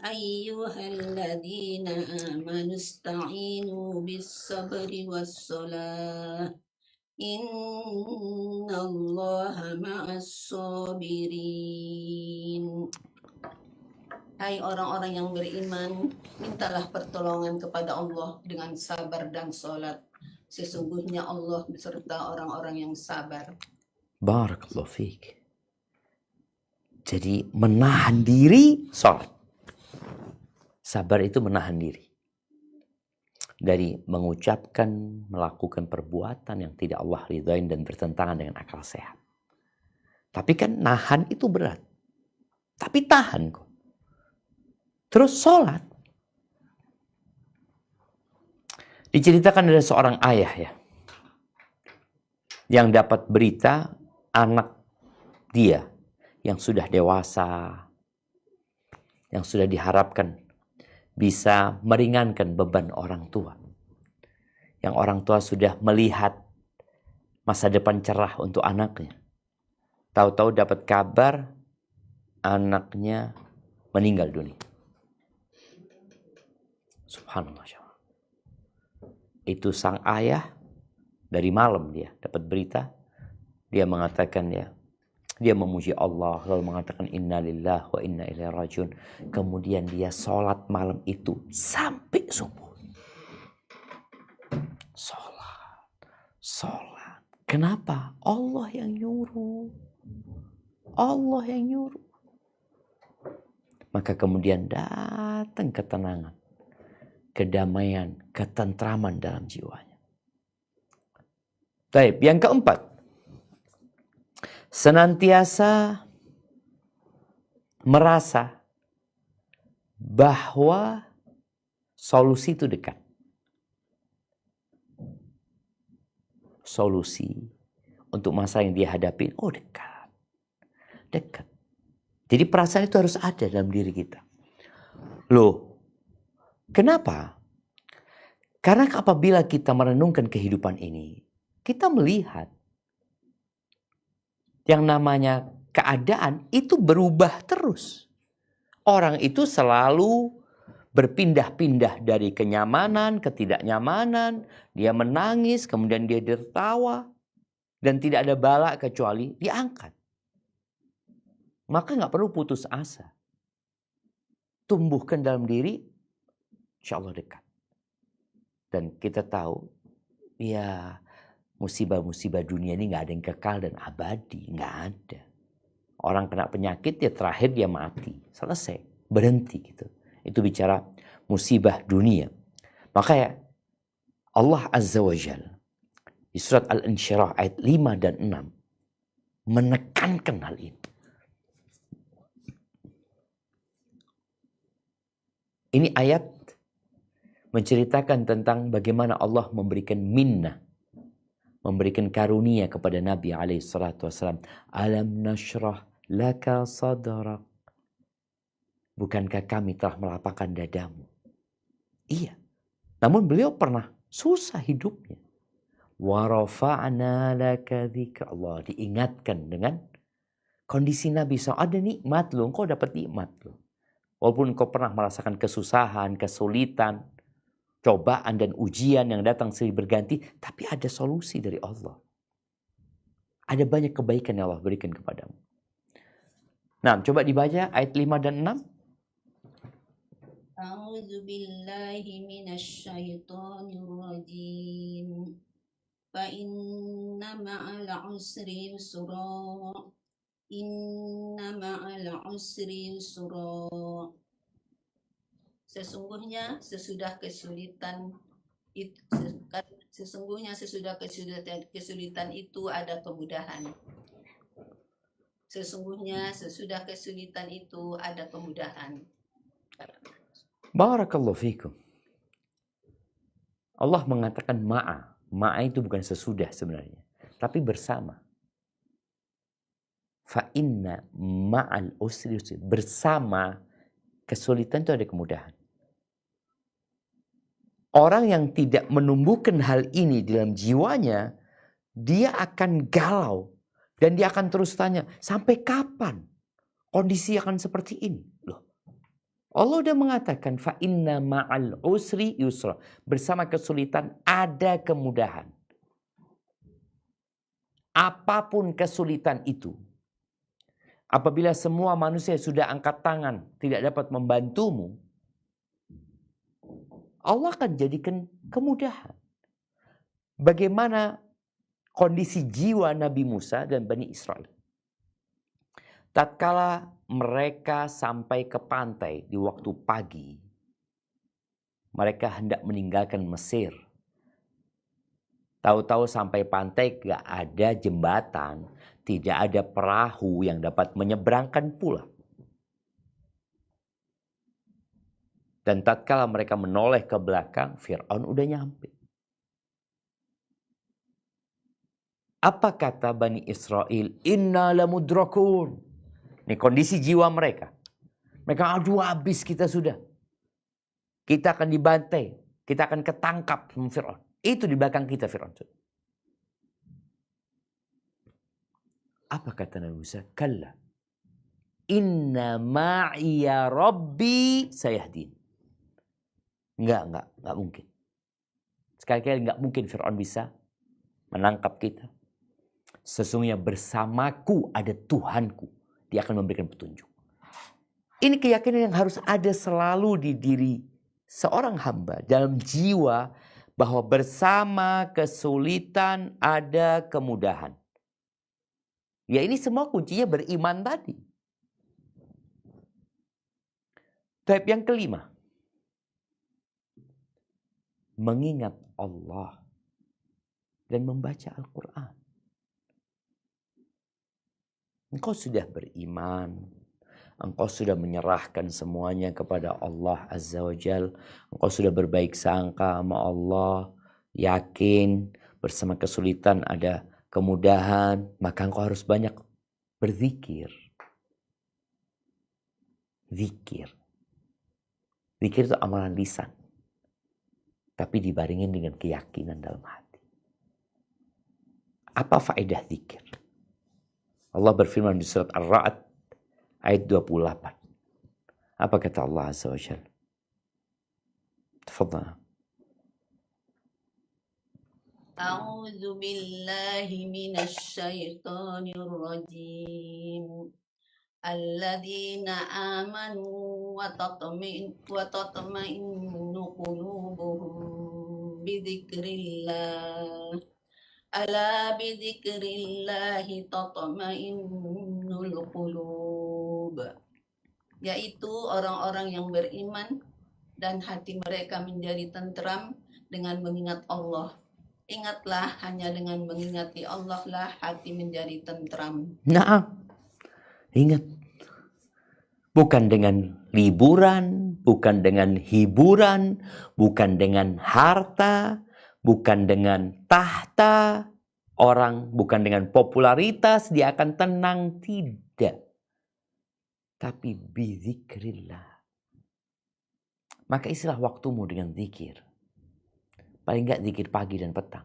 ayyuhalladzina amanu ista'inu bis-sabri was-salah. Innallaha ma'as-sabirin. Hai orang-orang yang beriman, mintalah pertolongan kepada Allah dengan sabar dan sholat. Sesungguhnya Allah beserta orang-orang yang sabar. Barakallahu fiik. Jadi menahan diri sholat. Sabar itu menahan diri. Dari mengucapkan, melakukan perbuatan yang tidak Allah ridhain dan bertentangan dengan akal sehat. Tapi kan nahan itu berat. Tapi tahan kok. Terus sholat. Diceritakan ada seorang ayah ya. Yang dapat berita anak dia yang sudah dewasa. Yang sudah diharapkan bisa meringankan beban orang tua. Yang orang tua sudah melihat masa depan cerah untuk anaknya. Tahu-tahu dapat kabar anaknya meninggal dunia. Subhanallah. Itu sang ayah, dari malam dia dapat berita, dia mengatakan dia memuji Allah, lalu mengatakan inna lillahi wa inna ilaihi rajiun. Kemudian dia sholat malam itu sampai subuh. Sholat. Kenapa? Allah yang nyuruh. Allah yang nyuruh. Maka kemudian datang ketenangan, kedamaian, ketentraman dalam jiwanya. Baik, yang keempat, senantiasa merasa bahwa solusi itu dekat. Solusi untuk masalah yang dia hadapi, dekat. Dekat. Jadi perasaan itu harus ada dalam diri kita. Loh, kenapa? Karena apabila kita merenungkan kehidupan ini, kita melihat yang namanya keadaan itu berubah terus. Orang itu selalu berpindah-pindah dari kenyamanan ke ketidaknyamanan. Dia menangis, kemudian dia tertawa. Dan tidak ada bala kecuali diangkat. Maka nggak perlu putus asa. Tumbuhkan dalam diri, insya Allah dekat. Dan kita tahu, musibah-musibah dunia ini nggak ada yang kekal dan abadi. Nggak ada. Orang kena penyakit, terakhir dia mati. Selesai. Berhenti gitu. Itu bicara musibah dunia. Maka Allah Azza wa Jalla di surat Al-Insyirah ayat 5 dan 6 menekankan hal ini. Ini ayat menceritakan tentang bagaimana Allah memberikan minnah, memberikan karunia kepada Nabi SAW. Alam nashrah laka sadrak. Bukankah kami telah melapangkan dadamu? Iya. Namun beliau pernah susah hidupnya. Wa rafa'na laka dzikra. Allah diingatkan dengan kondisi Nabi SAW. Ada nikmat loh, engkau dapat nikmat loh. Walaupun engkau pernah merasakan kesusahan, kesulitan, cobaan dan ujian yang datang silih berganti, tapi ada solusi dari Allah. Ada banyak kebaikan yang Allah berikan kepadamu. Nah, coba dibaca ayat 5 dan 6. A'udzu billahi minasy syaithanir rajim. Fa inna ma'al usri yusra. Inna ma'al usri yusra. Sesungguhnya sesudah kesulitan itu ada kemudahan. Sesungguhnya sesudah kesulitan itu ada kemudahan. Barakallahu fikum. Allah mengatakan ma'a. Ma'a itu bukan sesudah sebenarnya, tapi bersama. Fa inna ma'al usri yusra. Bersama kesulitan itu ada kemudahan. Orang yang tidak menumbuhkan hal ini dalam jiwanya, dia akan galau. Dan dia akan terus tanya, sampai kapan kondisi akan seperti ini? Loh, Allah udah mengatakan, fa inna ma'al usri yusra. Bersama kesulitan ada kemudahan. Apapun kesulitan itu, apabila semua manusia sudah angkat tangan, tidak dapat membantumu, Allah akan jadikan kemudahan. Bagaimana kondisi jiwa Nabi Musa dan Bani Israel? Tatkala mereka sampai ke pantai di waktu pagi, mereka hendak meninggalkan Mesir. Tahu-tahu sampai pantai gak ada jembatan, tidak ada perahu yang dapat menyeberangkan pulau. Dan tatkala mereka menoleh ke belakang, Fir'aun udah nyampe. Apa kata Bani Israel? Inna lamudrakun. Ini kondisi jiwa mereka. Mereka, aduh habis kita sudah. Kita akan dibantai. Kita akan ketangkap sama Fir'aun. Itu di belakang kita Fir'aun. Apa kata Nabi Musa? Kalla. Inna ma'iya rabbi sayahdin. Enggak mungkin. Sekali-kali enggak mungkin Fir'aun bisa menangkap kita. Sesungguhnya bersamaku ada Tuhanku. Dia akan memberikan petunjuk. Ini keyakinan yang harus ada selalu di diri seorang hamba. Dalam jiwa bahwa bersama kesulitan ada kemudahan. Ya ini semua kuncinya beriman tadi. Tahap yang kelima. Mengingat Allah dan membaca Al-Quran. Engkau sudah beriman. Engkau sudah menyerahkan semuanya kepada Allah Azza wa Jal. Engkau sudah berbaik sangka sama Allah. Yakin bersama kesulitan ada kemudahan. Maka engkau harus banyak berzikir. Zikir. Zikir itu amalan lisan. Tapi dibaringin dengan keyakinan dalam hati. Apa faedah zikir? Allah berfirman di surat Ar-Ra'd ayat 28. Apa kata Allah Azza wa Jalla? Tafadhal. A'udzu billahi minasy syaithanir rajim. Alladzina amanu wa tatma'innu qulubuhum bi dzikrillah. Ala bi dzikrillahi tatma'innul qulub. Yaitu orang-orang yang beriman dan hati mereka menjadi tentram dengan mengingat Allah. Ingatlah, hanya dengan mengingati Allah lah hati menjadi tentram. Nah, ingat. Bukan dengan liburan, bukan dengan hiburan, bukan dengan harta, bukan dengan tahta orang, bukan dengan popularitas dia akan tenang, tidak. Tapi bizikrillah. Maka istilah waktumu dengan zikir. Paling enggak zikir pagi dan petang.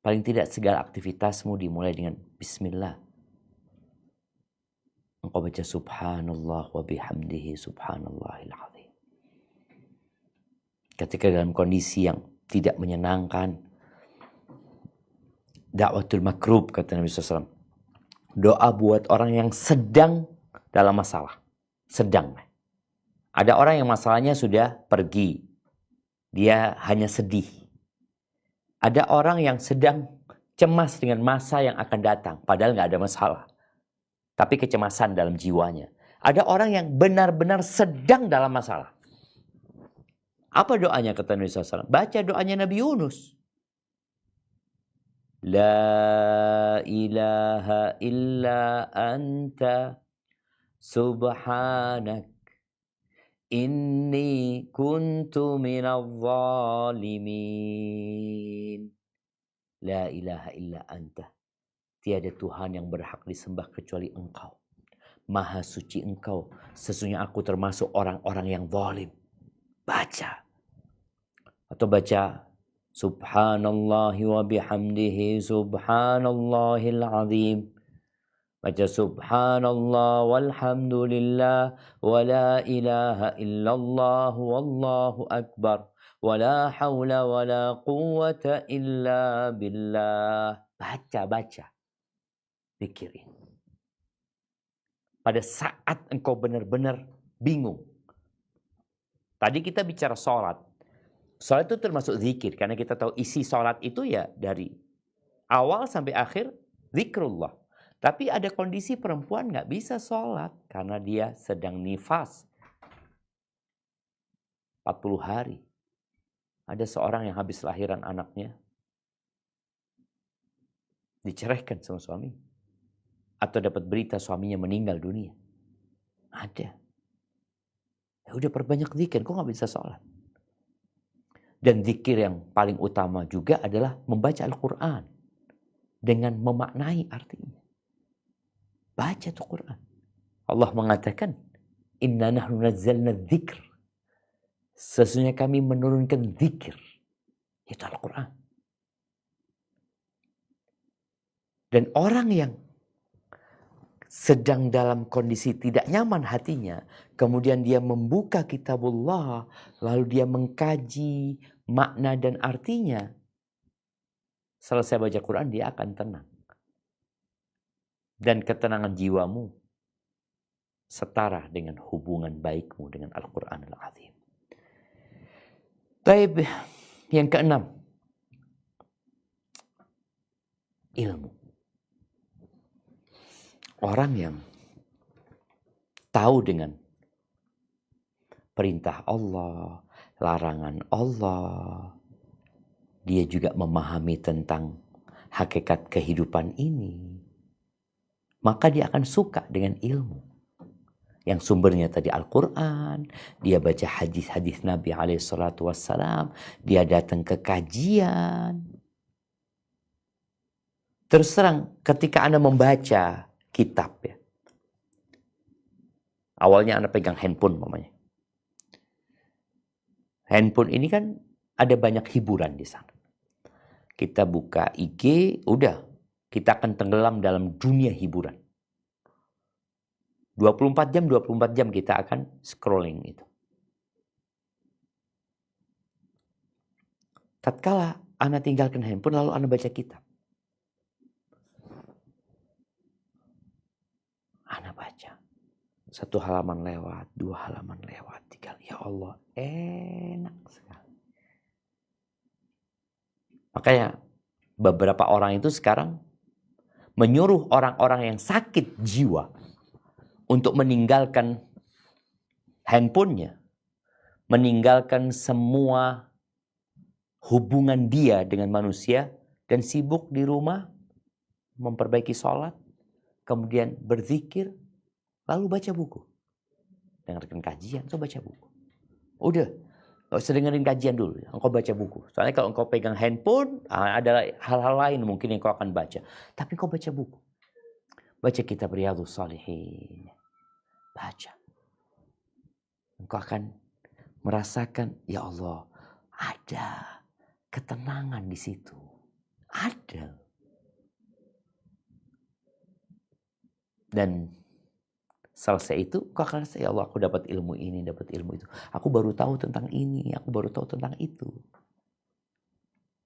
Paling tidak segala aktivitasmu dimulai dengan bismillah. Engkau baca subhanallah wa bihamdihi subhanallahil azim. Ketika dalam kondisi yang tidak menyenangkan, da'watul makrub kata Nabi SAW. Doa buat orang yang sedang dalam masalah. Sedang. Ada orang yang masalahnya sudah pergi. Dia hanya sedih. Ada orang yang sedang cemas dengan masa yang akan datang. Padahal nggak ada masalah. Tapi kecemasan dalam jiwanya. Ada orang yang benar-benar sedang dalam masalah. Apa doanya kata Nabi SAW? Baca doanya Nabi Yunus. La ilaha illa anta subhanak inni kuntu minadh zalimin. La ilaha illa anta. Tiada Tuhan yang berhak disembah kecuali Engkau. Maha suci Engkau. Sesungguhnya aku termasuk orang-orang yang zalim. Baca. Atau baca subhanallahi wa bihamdihi subhanallahil azim. Baca subhanallah walhamdulillah wa la ilaha illallah wallahu akbar. Wa la hawla wa la quwwata illa billah. Baca. Pikirin. Pada saat engkau benar-benar bingung. Tadi kita bicara sholat. Sholat itu termasuk zikir. Karena kita tahu isi sholat itu ya dari awal sampai akhir zikrullah. Tapi ada kondisi perempuan gak bisa sholat. Karena dia sedang nifas. 40 hari. Ada seorang yang habis lahiran anaknya. Diceraikan sama suami. Atau dapat berita suaminya meninggal dunia. Ada. Ya udah perbanyak zikir, kok gak bisa sholat? Dan zikir yang paling utama juga adalah membaca Al-Quran. Dengan memaknai artinya. Baca tuh Quran. Allah mengatakan, Inna nahnu nazzalna dzikr. Sesungguhnya kami menurunkan zikir. Itu Al-Quran. Dan orang yang sedang dalam kondisi tidak nyaman hatinya, kemudian dia membuka kitabullah, lalu dia mengkaji makna dan artinya, selesai baca Quran dia akan tenang. Dan ketenangan jiwamu setara dengan hubungan baikmu dengan Al-Quran Al-Azim. Baik, yang keenam, ilmu. Orang yang tahu dengan perintah Allah, larangan Allah, dia juga memahami tentang hakikat kehidupan ini, maka dia akan suka dengan ilmu. Yang sumbernya tadi Al-Quran, dia baca hadis-hadis Nabi SAW, dia datang ke kajian. Terus terang, ketika Anda membaca kitab ya, awalnya Anda pegang handphone mamanya. Handphone ini kan ada banyak hiburan di sana. Kita buka IG, udah kita akan tenggelam dalam dunia hiburan. 24 jam kita akan scrolling itu. Tatkala Anda tinggalkan handphone lalu Anda baca kitab. Anda baca. 1 halaman lewat, 2 halaman lewat, 3. Ya Allah, enak sekali. Makanya beberapa orang itu sekarang menyuruh orang-orang yang sakit jiwa untuk meninggalkan handphonenya, meninggalkan semua hubungan dia dengan manusia dan sibuk di rumah memperbaiki sholat, kemudian berzikir, lalu baca buku. Dengarkan kajian, so baca buku. Udah, gak usah dengerin kajian dulu, engkau baca buku. Soalnya kalau engkau pegang handphone, ada hal-hal lain mungkin yang kau akan baca. Tapi engkau baca buku. Baca kitab Riyadhus Shalihin. Baca. Engkau akan merasakan, ya Allah, ada ketenangan di situ. Ada. Dan selesai itu, kau akan rasa, ya Allah, aku dapat ilmu ini, dapat ilmu itu. Aku baru tahu tentang ini, aku baru tahu tentang itu.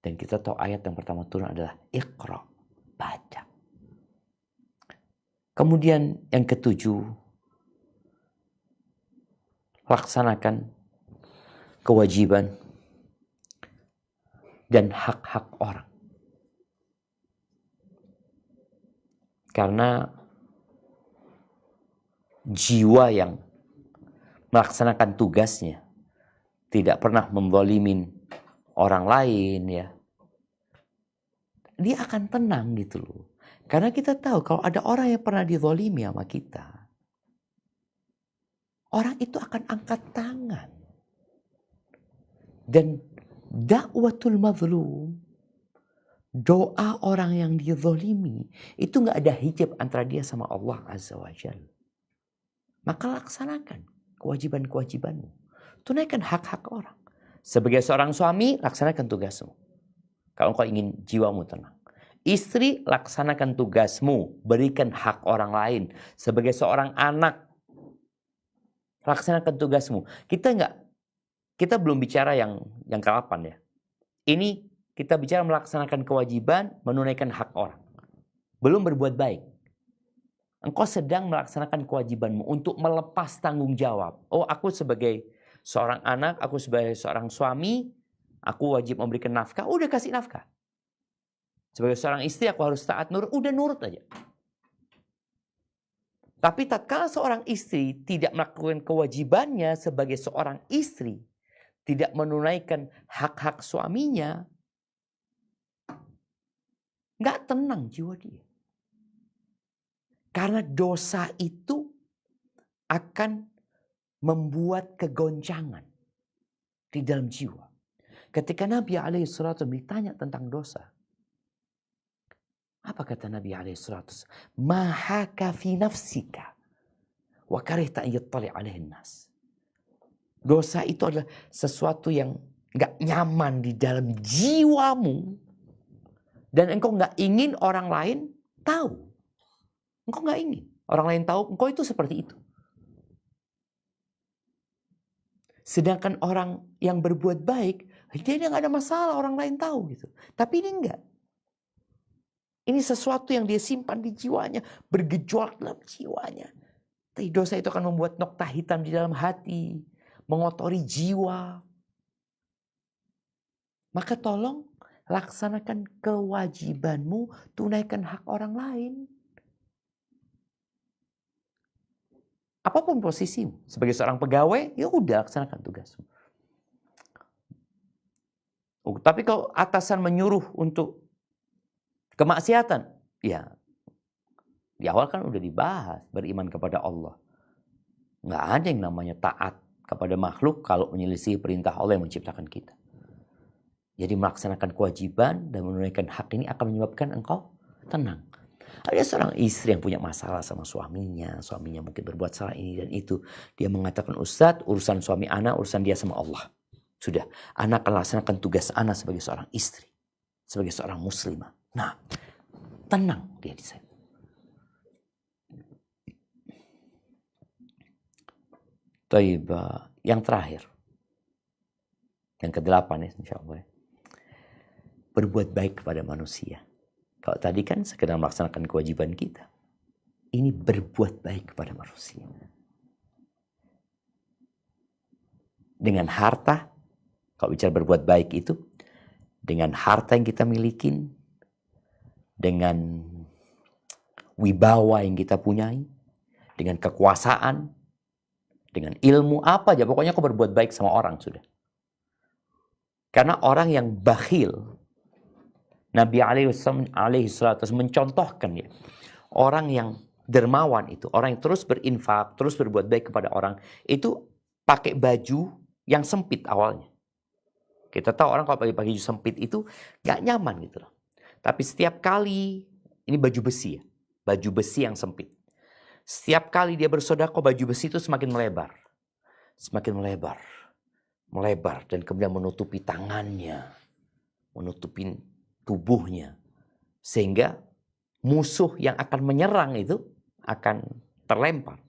Dan kita tahu ayat yang pertama turun adalah Iqra, baca. Kemudian yang ketujuh, laksanakan kewajiban dan hak-hak orang. Karena jiwa yang melaksanakan tugasnya, tidak pernah menzalimin orang lain ya, dia akan tenang gitu loh. Karena kita tahu kalau ada orang yang pernah dizalimi sama kita, orang itu akan angkat tangan. Dan dakwatul mazlum, doa orang yang dizalimi, itu gak ada hijab antara dia sama Allah Azza wa Jalla. Maka laksanakan kewajiban-kewajibanmu. Tunaikan hak-hak orang. Sebagai seorang suami, laksanakan tugasmu. Kalau engkau ingin jiwamu tenang. Istri, laksanakan tugasmu. Berikan hak orang lain. Sebagai seorang anak, laksanakan tugasmu. Kita belum bicara yang ke-8 ya. Ini kita bicara melaksanakan kewajiban, menunaikan hak orang. Belum berbuat baik. Engkau sedang melaksanakan kewajibanmu untuk melepas tanggung jawab. Oh, aku sebagai seorang anak, aku sebagai seorang suami, aku wajib memberikan nafkah. Udah kasih nafkah. Sebagai seorang istri, aku harus taat nurut. Udah nurut aja. Tapi tatkala seorang istri tidak melakukan kewajibannya sebagai seorang istri, tidak menunaikan hak-hak suaminya, nggak tenang jiwa dia. Karena dosa itu akan membuat kegoncangan di dalam jiwa. Ketika Nabi SAW ditanya tentang dosa, apa kata Nabi SAW? Mahaka fi nafsika wa karihta an yattali alaihin nas. Dosa itu adalah sesuatu yang gak nyaman di dalam jiwamu. Dan engkau gak ingin orang lain tahu. Engkau gak ingin. Orang lain tahu engkau itu seperti itu. Sedangkan orang yang berbuat baik, dia nggak ada masalah orang lain tahu gitu. Tapi ini enggak. Ini sesuatu yang dia simpan di jiwanya, bergejolak dalam jiwanya. Tapi dosa itu akan membuat noktah hitam di dalam hati, mengotori jiwa. Maka tolong laksanakan kewajibanmu, tunaikan hak orang lain. Apapun posisimu, sebagai seorang pegawai, ya udah laksanakan tugasmu. Tapi kalau atasan menyuruh untuk kemaksiatan, ya di awal kan udah dibahas beriman kepada Allah. Nggak ada yang namanya taat kepada makhluk kalau menyelisih perintah Allah yang menciptakan kita. Jadi melaksanakan kewajiban dan menunaikan hak ini akan menyebabkan engkau tenang. Ada seorang istri yang punya masalah sama suaminya mungkin berbuat salah ini dan itu. Dia mengatakan, Ustadz, urusan suami anak, urusan dia sama Allah. Sudah, anak akan laksanakan tugas anak sebagai seorang istri, sebagai seorang muslimah. Nah, tenang dia di sana. Taibah, yang terakhir, yang ke-8 ya, insya Allah. Berbuat baik kepada manusia. Kalau tadi kan sekedar melaksanakan kewajiban kita. Ini berbuat baik kepada manusia. Dengan harta, kalau bicara berbuat baik itu, dengan harta yang kita miliki, dengan wibawa yang kita punyai, dengan kekuasaan, dengan ilmu apa aja, pokoknya kau berbuat baik sama orang sudah. Karena orang yang bakhil, Nabi alaihissalam mencontohkan ya, orang yang dermawan itu, orang yang terus berinfak, terus berbuat baik kepada orang, itu pakai baju yang sempit awalnya. Kita tahu orang kalau pakai baju sempit itu gak nyaman gitu loh. Tapi setiap kali, ini baju besi ya, baju besi yang sempit. Setiap kali dia bersedekah, baju besi itu semakin melebar. Semakin melebar. Melebar dan kemudian menutupi tangannya. Menutupi tubuhnya. Sehingga musuh yang akan menyerang itu akan terlempar.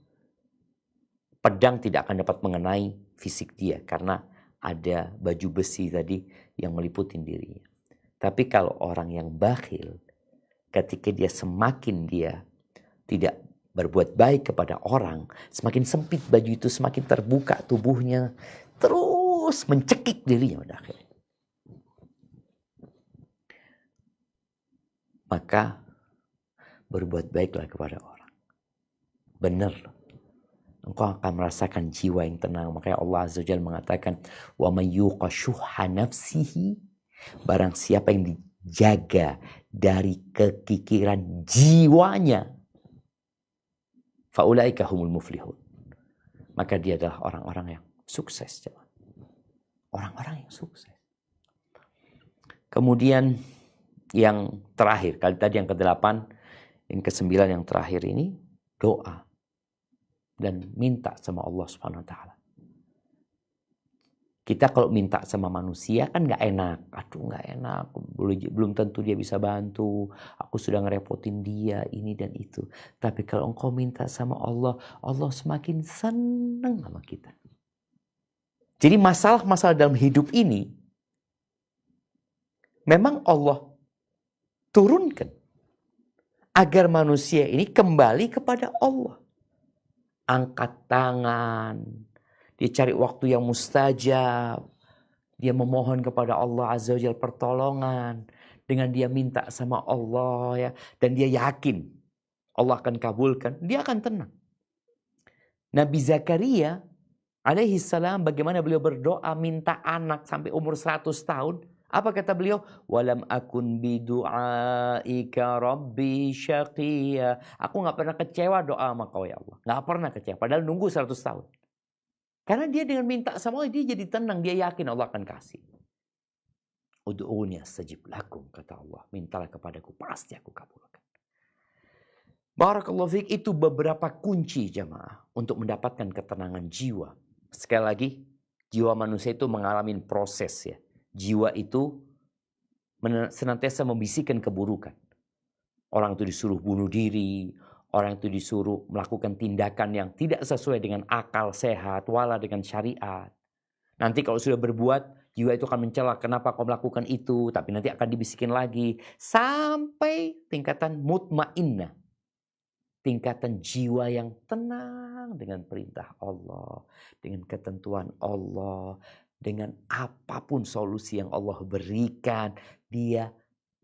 Pedang tidak akan dapat mengenai fisik dia karena ada baju besi tadi yang meliputi dirinya. Tapi kalau orang yang bakhil, ketika dia semakin dia tidak berbuat baik kepada orang, semakin sempit baju itu, semakin terbuka tubuhnya, terus mencekik dirinya pada akhirnya. Maka berbuat baiklah kepada orang. Benar. Engkau akan merasakan jiwa yang tenang. Makanya Allah Azza wa Jalla mengatakan, "Wa may yuqa syuhha nafsihi", barang siapa yang dijaga dari kekikiran jiwanya, faulaika humul muflihun, maka dia adalah orang-orang yang sukses. Orang-orang yang sukses. Kemudian yang terakhir, kali tadi yang ke-8, yang ke-9 yang terakhir ini, doa. Dan minta sama Allah Subhanahu wa Ta'ala. Kita kalau minta sama manusia kan gak enak. Aduh gak enak, belum tentu dia bisa bantu. Aku sudah ngerepotin dia, ini dan itu. Tapi kalau engkau minta sama Allah, Allah semakin senang sama kita. Jadi masalah-masalah dalam hidup ini, memang Allah turunkan agar manusia ini kembali kepada Allah. Angkat tangan, dia cari waktu yang mustajab, dia memohon kepada Allah Azza wa Jalla pertolongan, dengan dia minta sama Allah ya, dan dia yakin Allah akan kabulkan, dia akan tenang. Nabi Zakaria alaihi salam, bagaimana beliau berdoa minta anak sampai umur 100 tahun, apa kata beliau? Walam akun bidu'aika rabbi syaqiyya. Aku gak pernah kecewa doa sama kau ya Allah. Gak pernah kecewa. Padahal nunggu 100 tahun. Karena dia dengan minta sama Allah, dia jadi tenang. Dia yakin Allah akan kasih. Ud'uni astajib lakum, kata Allah. Mintalah kepadaku, pasti aku kabulkan. Barakallahu fiik, itu beberapa kunci jemaah untuk mendapatkan ketenangan jiwa. Sekali lagi, jiwa manusia itu mengalami proses ya. Jiwa itu senantiasa membisikkan keburukan. Orang itu disuruh bunuh diri, Orang itu disuruh melakukan tindakan yang tidak sesuai dengan akal sehat, wala dengan syariat. Nanti kalau sudah berbuat, jiwa itu akan mencela, kenapa kau melakukan itu? Tapi nanti akan dibisikin lagi. Sampai tingkatan mutmainnah. Tingkatan jiwa yang tenang dengan perintah Allah. Dengan ketentuan Allah. Dengan apapun solusi yang Allah berikan. Dia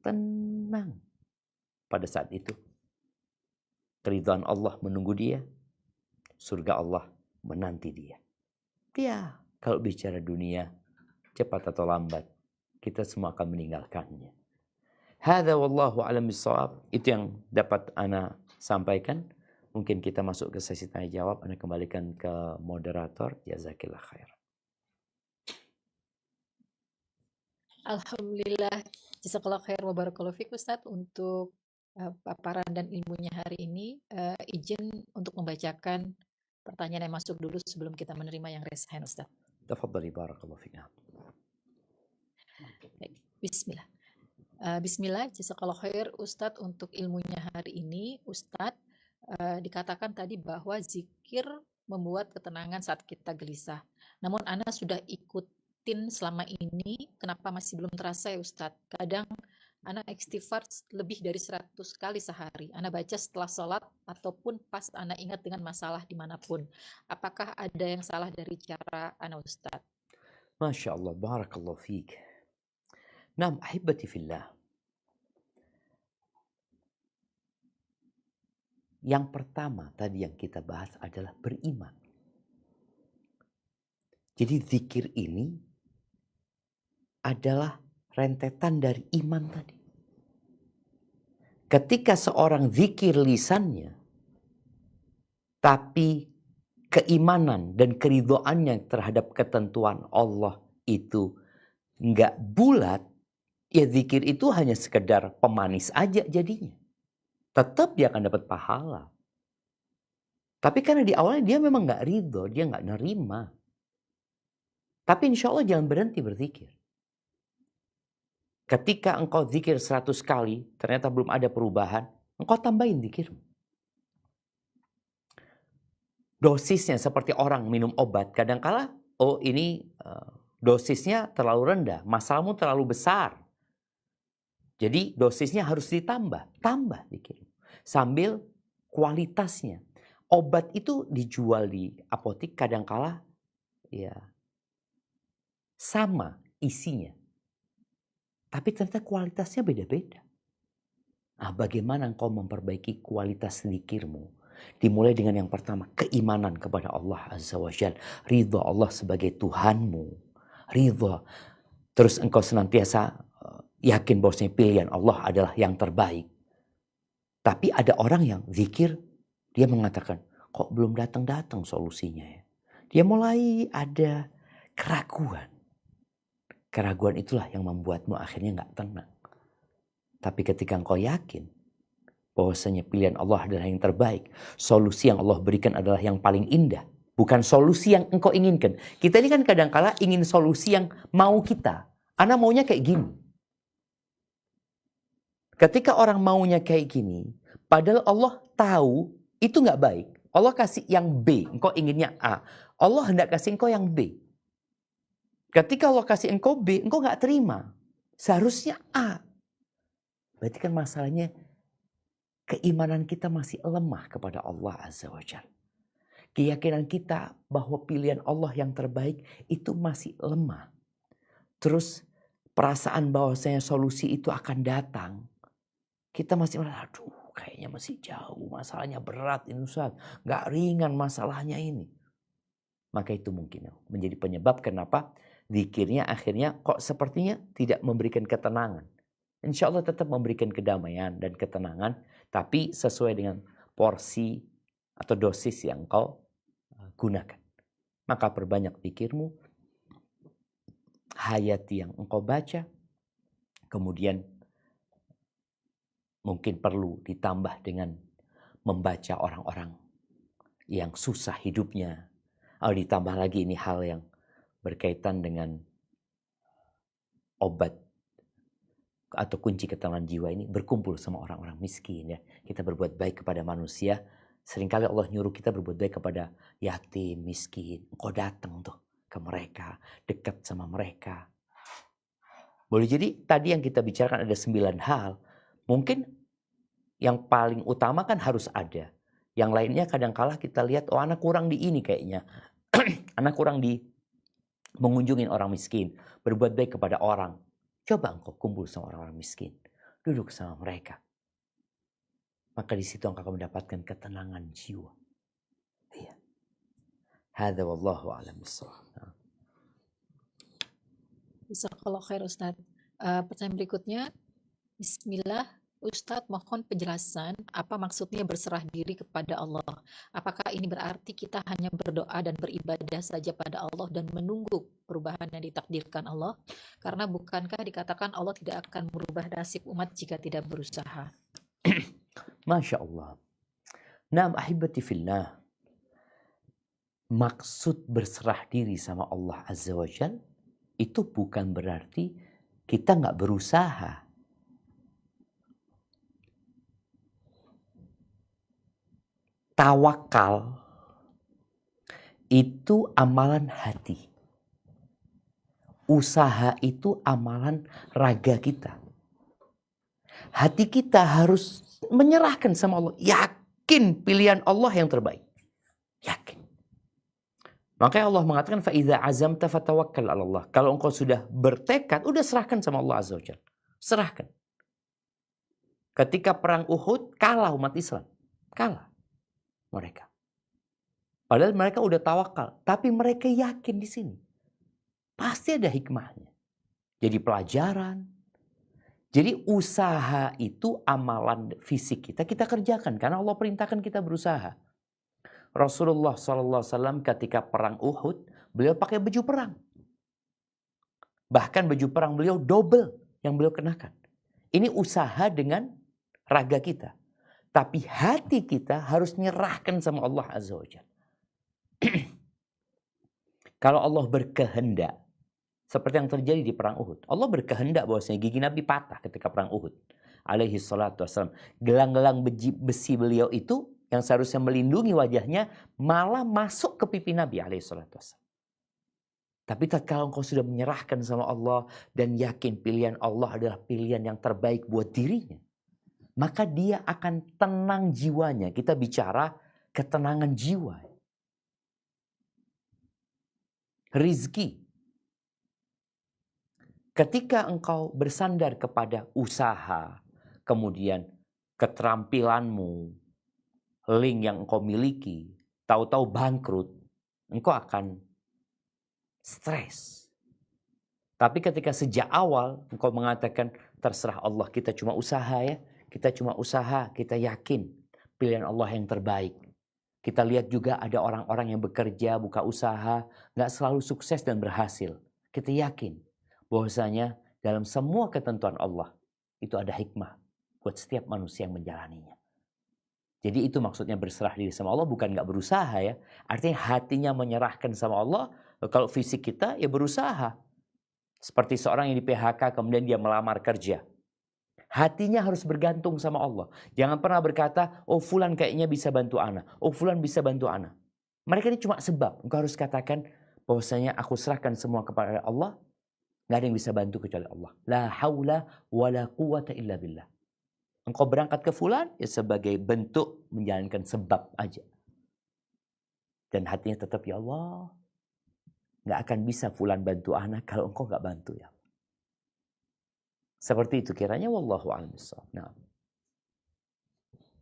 tenang pada saat itu. Keridhaan Allah menunggu dia. Surga Allah menanti dia. Dia kalau bicara dunia, cepat atau lambat, kita semua akan meninggalkannya. Hadza wallahu a'lam bissawab. Itu yang dapat ana sampaikan. Mungkin kita masuk ke sesi tanya jawab. Ana kembalikan ke moderator. Jazakillah khair. Alhamdulillah. Jazakallah khair wa barakallahu fiik Ustadz untuk paparan dan ilmunya hari ini. Izin untuk membacakan pertanyaan yang masuk dulu sebelum kita menerima yang raise hand Ustadz. Tafadhali barakallahu fiik. Baik, bismillah. Bismillah, jazakallah khair Ustadz untuk ilmunya hari ini. Ustadz, dikatakan tadi bahwa zikir membuat ketenangan saat kita gelisah. Namun Ana sudah ikutin selama ini, kenapa masih belum terasa ya Ustadz? Kadang Ana istighfar lebih dari 100 kali sehari. Ana baca setelah sholat ataupun pas Ana ingat dengan masalah dimanapun. Apakah ada yang salah dari cara Ana Ustadz? Masya Allah, barakallahu fiik. Naam, ahibati fillah. Yang pertama tadi yang kita bahas adalah beriman. Jadi zikir ini adalah rentetan dari iman tadi. Ketika seorang zikir lisannya, tapi keimanan dan keridhoannya terhadap ketentuan Allah itu nggak bulat, ya zikir itu hanya sekedar pemanis aja jadinya. Tetap dia akan dapat pahala. Tapi karena di awalnya dia memang nggak ridho, dia nggak nerima. Tapi insya Allah jangan berhenti berzikir. Ketika engkau zikir 100 kali, ternyata belum ada perubahan, engkau tambahin zikirmu. Dosisnya seperti orang minum obat, kadangkala, oh ini dosisnya terlalu rendah, masalahmu terlalu besar. Jadi dosisnya harus ditambah, tambah zikirmu. Sambil kualitasnya. Obat itu dijual di apotik kadangkala ya sama isinya. Tapi ternyata kualitasnya beda-beda. Nah, bagaimana engkau memperbaiki kualitas zikirmu? Dimulai dengan yang pertama, keimanan kepada Allah Azza wa Jalla. Ridha Allah sebagai Tuhanmu. Ridha. Terus engkau senantiasa yakin bahwasanya pilihan Allah adalah yang terbaik. Tapi ada orang yang zikir, dia mengatakan, kok belum datang-datang solusinya ya. Dia mulai ada keraguan. Keraguan itulah yang membuatmu akhirnya nggak tenang. Tapi ketika engkau yakin bahwasanya pilihan Allah adalah yang terbaik, solusi yang Allah berikan adalah yang paling indah, bukan solusi yang engkau inginkan. Kita ini kan kadangkala ingin solusi yang mau kita. Ana maunya kayak gini. Ketika orang maunya kayak gini, padahal Allah tahu itu nggak baik. Allah kasih yang B, engkau inginnya A. Allah hendak kasih engkau yang B. Ketika Allah kasih engkau B, engkau nggak terima. Seharusnya A. Berarti kan masalahnya keimanan kita masih lemah kepada Allah Azza wa Jalla. Keyakinan kita bahwa pilihan Allah yang terbaik itu masih lemah. Terus perasaan bahwasanya solusi itu akan datang. Kita masih merasa, aduh kayaknya masih jauh, masalahnya berat ini Ustaz. Gak ringan masalahnya ini. Maka itu mungkin menjadi penyebab kenapa zikirnya akhirnya kok sepertinya tidak memberikan ketenangan. Insya Allah tetap memberikan kedamaian dan ketenangan, tapi sesuai dengan porsi atau dosis yang kau gunakan. Maka perbanyak zikirmu, hayati yang engkau baca, kemudian mungkin perlu ditambah dengan membaca orang-orang yang susah hidupnya. Ditambah lagi ini hal yang berkaitan dengan obat atau kunci ketenangan jiwa ini berkumpul sama orang-orang miskin ya. Kita berbuat baik kepada manusia. Seringkali Allah nyuruh kita berbuat baik kepada yatim, miskin. Engkau datang tuh ke mereka, dekat sama mereka. Boleh jadi tadi yang kita bicarakan ada 9 hal. Mungkin yang paling utama kan harus ada. Yang lainnya kadang-kala kita lihat, oh anak kurang di ini kayaknya. Anak kurang di mengunjungin orang miskin. Berbuat baik kepada orang. Coba engkau kumpul sama orang-orang miskin. Duduk sama mereka. Maka di situ engkau akan mendapatkan ketenangan jiwa. Iya. Hadza wallahu a'lam bissawab. Jazakallah khair Ustaz. Pertanyaan berikutnya, Bismillah, Ustadz mohon penjelasan apa maksudnya berserah diri kepada Allah. Apakah ini berarti kita hanya berdoa dan beribadah saja pada Allah dan menunggu perubahan yang ditakdirkan Allah? Karena bukankah dikatakan Allah tidak akan merubah nasib umat jika tidak berusaha? Masya Allah. Naam ahibati fillah. Maksud berserah diri sama Allah Azza wa Jal itu bukan berarti kita nggak berusaha. Tawakal itu amalan hati. Usaha itu amalan raga kita. Hati kita harus menyerahkan sama Allah. Yakin pilihan Allah yang terbaik. Yakin. Makanya Allah mengatakan فَإِذَا عَزَمْتَ فَتَوَكَّلْ عَلَى اللَّهِ. Kalau engkau sudah bertekad, udah serahkan sama Allah Azza wa Jalla. Serahkan. Ketika perang Uhud, kalah umat Islam. Kalah mereka. Padahal mereka udah tawakal. Tapi mereka yakin di sini. Pasti ada hikmahnya. Jadi pelajaran. Jadi usaha itu amalan fisik kita kerjakan. Karena Allah perintahkan kita berusaha. Rasulullah SAW ketika perang Uhud, beliau pakai baju perang. Bahkan baju perang beliau double yang beliau kenakan. Ini usaha dengan raga kita. Tapi hati kita harus nyerahkan sama Allah Azza wa Jalla. Kalau Allah berkehendak, seperti yang terjadi di perang Uhud. Allah berkehendak bahwasanya gigi Nabi patah ketika perang Uhud. Alaihi salatu wassalam. Gelang-gelang besi beliau itu yang seharusnya melindungi wajahnya malah masuk ke pipi Nabi alaihi salatu wassalam. Tapi kalau engkau sudah menyerahkan sama Allah dan yakin pilihan Allah adalah pilihan yang terbaik buat dirinya, maka dia akan tenang jiwanya. Kita bicara ketenangan jiwa. Rizki. Ketika engkau bersandar kepada usaha, kemudian keterampilanmu, link yang engkau miliki, tahu-tahu bangkrut, engkau akan stres. Tapi ketika sejak awal engkau mengatakan terserah Allah, kita cuma usaha ya. Kita cuma usaha, kita yakin pilihan Allah yang terbaik. Kita lihat juga ada orang-orang yang bekerja, buka usaha, nggak selalu sukses dan berhasil. Kita yakin bahwasanya dalam semua ketentuan Allah itu ada hikmah buat setiap manusia yang menjalaninya. Jadi itu maksudnya berserah diri sama Allah, bukan nggak berusaha ya. Artinya hatinya menyerahkan sama Allah. Kalau fisik kita ya berusaha. Seperti seorang yang di PHK kemudian dia melamar kerja. Hatinya harus bergantung sama Allah. Jangan pernah berkata, oh fulan kayaknya bisa bantu ana. Oh fulan bisa bantu ana. Mereka ini cuma sebab. Engkau harus katakan bahwasanya aku serahkan semua kepada Allah. Nggak ada yang bisa bantu kecuali Allah. La haula wa la quwata illa billah. Engkau berangkat ke fulan ya sebagai bentuk menjalankan sebab aja. Dan hatinya tetap ya Allah. Nggak akan bisa fulan bantu ana kalau engkau nggak bantu ya. Seperti itu kiranya wallahu a'lam bishawab. Nah.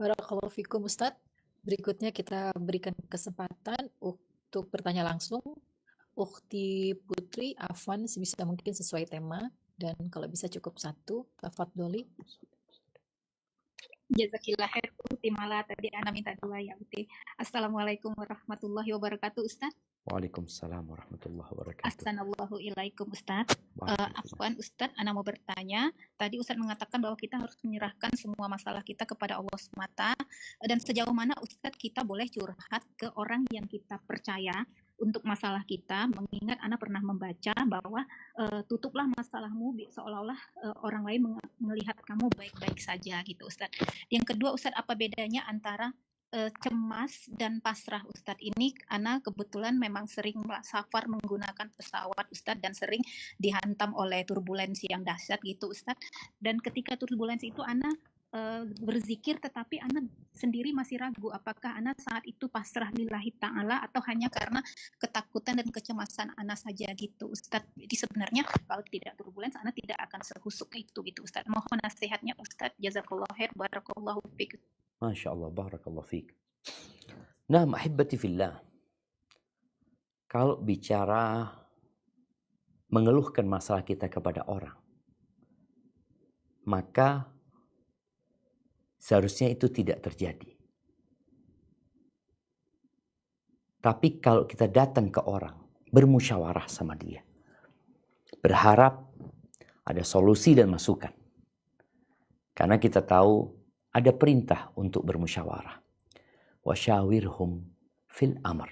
Barakallahu fikum Ustaz. Berikutnya kita berikan kesempatan untuk bertanya langsung. Ukhti Putri, Afwan sebisa mungkin sesuai tema dan kalau bisa cukup 1. Tafadholi. Jazakillah khair Uti, malah tadi Ana minta 2 ya Uti. Assalamualaikum warahmatullahi wabarakatuh Ustaz. Waalaikumsalam warahmatullahi wabarakatuh. Assalamualaikum ilaikum Ustaz. Afwan Ustaz, Ana mau bertanya. Tadi Ustaz mengatakan bahwa kita harus menyerahkan semua masalah kita kepada Allah semata. Dan sejauh mana Ustaz kita boleh curhat ke orang yang kita percaya untuk masalah kita, mengingat Ana pernah membaca bahwa tutuplah masalahmu seolah-olah orang lain melihat kamu baik-baik saja gitu Ustadz. Yang kedua Ustadz, apa bedanya antara cemas dan pasrah Ustadz? Ini Ana kebetulan memang sering safar menggunakan pesawat Ustadz dan sering dihantam oleh turbulensi yang dahsyat gitu Ustadz. Dan ketika turbulensi itu Ana berzikir, tetapi Ana sendiri masih ragu apakah Ana saat itu pasrah lillahi ta'ala atau hanya karena ketakutan dan kecemasan Ana saja gitu Ustadz. Jadi sebenarnya kalau tidak turbulens Ana tidak akan sehusuk itu gitu Ustadz. Mohon nasihatnya Ustadz. Jazakallah khair, barakallahu fiik. Masya Allah, barakallahu fiik. Nah, ahibati fillah, kalau bicara mengeluhkan masalah kita kepada orang, maka seharusnya itu tidak terjadi. Tapi kalau kita datang ke orang, bermusyawarah sama dia, berharap ada solusi dan masukan. Karena kita tahu ada perintah untuk bermusyawarah. Wasyawirhum fil amr.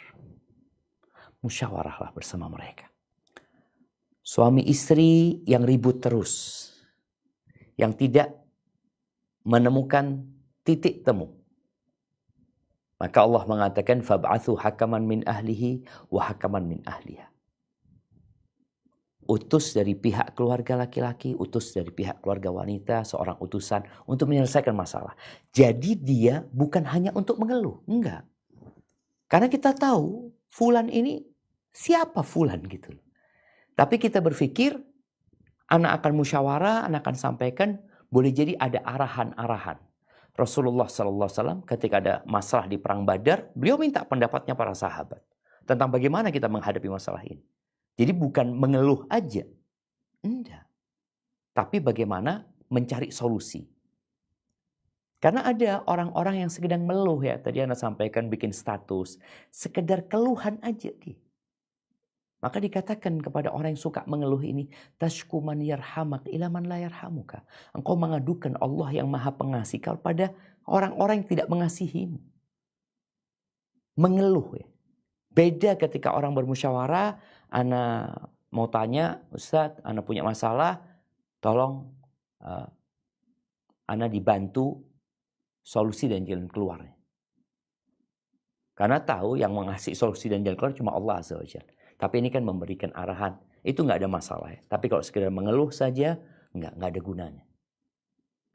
Musyawarahlah bersama mereka. Suami istri yang ribut terus, yang tidak menemukan titik temu, maka Allah mengatakan fab'athu hakaman min ahlihi wa hakaman min ahliha. Utus dari pihak keluarga laki-laki, utus dari pihak keluarga wanita, seorang utusan untuk menyelesaikan masalah. Jadi dia bukan hanya untuk mengeluh, enggak. Karena kita tahu fulan ini siapa fulan gitu. Tapi kita berpikir anak akan musyawarah, anak akan sampaikan, boleh jadi ada arahan-arahan. Rasulullah SAW ketika ada masalah di perang Badar, beliau minta pendapatnya para sahabat tentang bagaimana kita menghadapi masalah ini. Jadi bukan mengeluh aja, enggak. Tapi bagaimana mencari solusi. Karena ada orang-orang yang sedang mengeluh ya, tadi Anda sampaikan bikin status, sekedar keluhan aja dia. Maka dikatakan kepada orang yang suka mengeluh ini, tashku man yarhamak ila man la yarhamuka. Engkau mengadukan Allah yang Maha Pengasih kepada orang-orang yang tidak mengasihimu. Mengeluh ya. Beda ketika orang bermusyawarah, ana mau tanya, Ustadz, ana punya masalah, tolong ana dibantu solusi dan jalan keluarnya. Karena tahu yang mengasih solusi dan jalan keluar cuma Allah Azza wa Jalla. Tapi ini kan memberikan arahan. Itu nggak ada masalah ya. Tapi kalau sekedar mengeluh saja, nggak ada gunanya.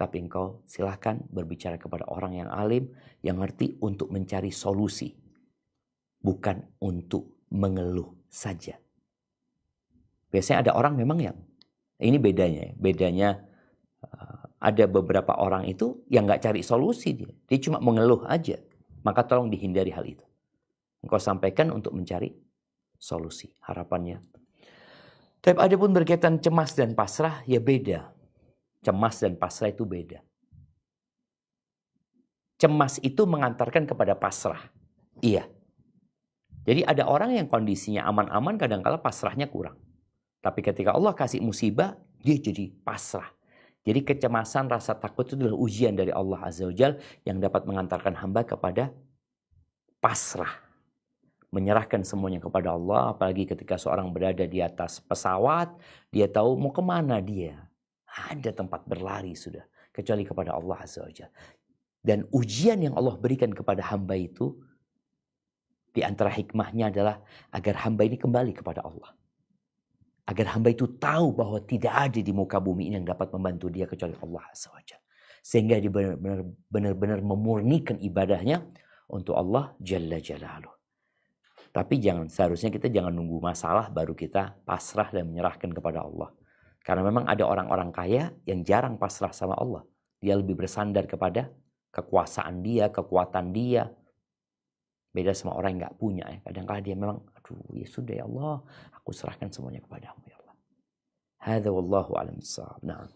Tapi engkau silahkan berbicara kepada orang yang alim, yang ngerti untuk mencari solusi. Bukan untuk mengeluh saja. Biasanya ada orang memang yang, ini bedanya ya. Bedanya ada beberapa orang itu yang nggak cari solusi dia. Dia cuma mengeluh aja. Maka tolong dihindari hal itu. Engkau sampaikan untuk mencari solusi, harapannya. Tapi ada pun berkaitan cemas dan pasrah, ya beda. Cemas dan pasrah itu beda. Cemas itu mengantarkan kepada pasrah. Iya. Jadi ada orang yang kondisinya aman-aman, kadang-kala pasrahnya kurang. Tapi ketika Allah kasih musibah, dia jadi pasrah. Jadi kecemasan, rasa takut itu adalah ujian dari Allah Azza wa Jalla yang dapat mengantarkan hamba kepada pasrah. Menyerahkan semuanya kepada Allah, apalagi ketika seorang berada di atas pesawat, dia tahu mau kemana dia. Ada tempat berlari sudah, kecuali kepada Allah Azza wa Jalla. Dan ujian yang Allah berikan kepada hamba itu, di antara hikmahnya adalah agar hamba ini kembali kepada Allah. Agar hamba itu tahu bahwa tidak ada di muka bumi ini yang dapat membantu dia kecuali Allah Azza wa Jalla. Sehingga dia benar-benar memurnikan ibadahnya untuk Allah Jalla Jalaluh. Tapi seharusnya kita jangan nunggu masalah baru kita pasrah dan menyerahkan kepada Allah. Karena memang ada orang-orang kaya yang jarang pasrah sama Allah. Dia lebih bersandar kepada kekuasaan dia, kekuatan dia. Beda sama orang yang gak punya ya. Kadang-kadang dia memang, aduh ya sudah ya Allah, aku serahkan semuanya kepadamu ya Allah. Hadza wallahu a'lam bissawab. Nah.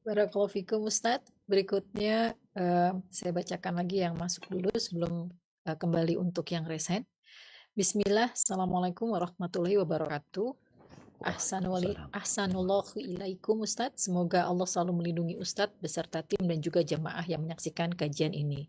Barakallahu fikum Ustadz. Berikutnya saya bacakan lagi yang masuk dulu sebelum kembali untuk yang resen. Bismillah, Assalamualaikum warahmatullahi wabarakatuh. Ahsanullahu ilaikum Ustadz. Semoga Allah selalu melindungi Ustadz beserta tim dan juga jamaah yang menyaksikan kajian ini.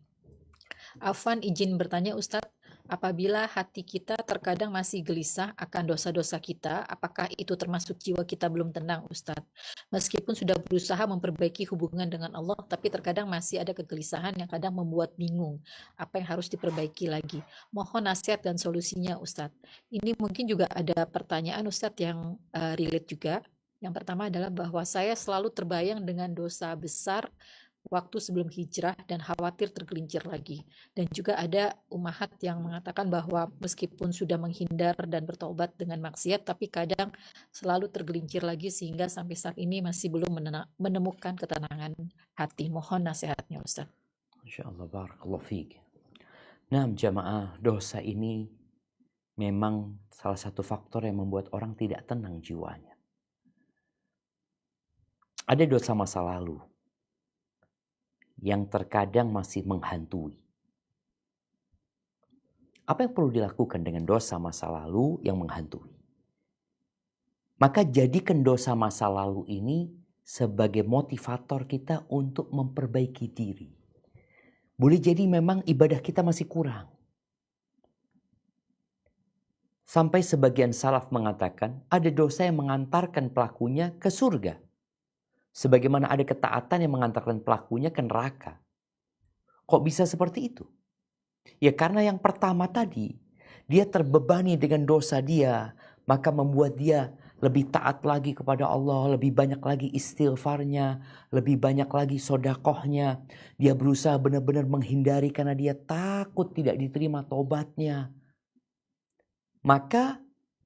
Afwan izin bertanya Ustadz, apabila hati kita terkadang masih gelisah akan dosa-dosa kita, apakah itu termasuk jiwa kita belum tenang, Ustadz? Meskipun sudah berusaha memperbaiki hubungan dengan Allah, tapi terkadang masih ada kegelisahan yang kadang membuat bingung apa yang harus diperbaiki lagi. Mohon nasihat dan solusinya, Ustadz. Ini mungkin juga ada pertanyaan, Ustadz, yang relate juga. Yang pertama adalah bahwa saya selalu terbayang dengan dosa besar waktu sebelum hijrah dan khawatir tergelincir lagi. Dan juga ada ummahat yang mengatakan bahwa meskipun sudah menghindar dan bertobat dengan maksiat, tapi kadang selalu tergelincir lagi sehingga sampai saat ini masih belum menemukan ketenangan hati. Mohon nasihatnya, Ustaz. Insya Allah, barakallahu fiik. Nah, jamaah, dosa ini memang salah satu faktor yang membuat orang tidak tenang jiwanya. Ada dosa masa lalu yang terkadang masih menghantui. Apa yang perlu dilakukan dengan dosa masa lalu yang menghantui? Maka jadikan dosa masa lalu ini sebagai motivator kita untuk memperbaiki diri. Boleh jadi memang ibadah kita masih kurang. Sampai sebagian salaf mengatakan ada dosa yang mengantarkan pelakunya ke surga. Sebagaimana ada ketaatan yang mengantarkan pelakunya ke neraka. Kok bisa seperti itu? Ya karena yang pertama tadi, dia terbebani dengan dosa dia, maka membuat dia lebih taat lagi kepada Allah, lebih banyak lagi istighfarnya, lebih banyak lagi sodakohnya. Dia berusaha benar-benar menghindari karena dia takut tidak diterima tobatnya. Maka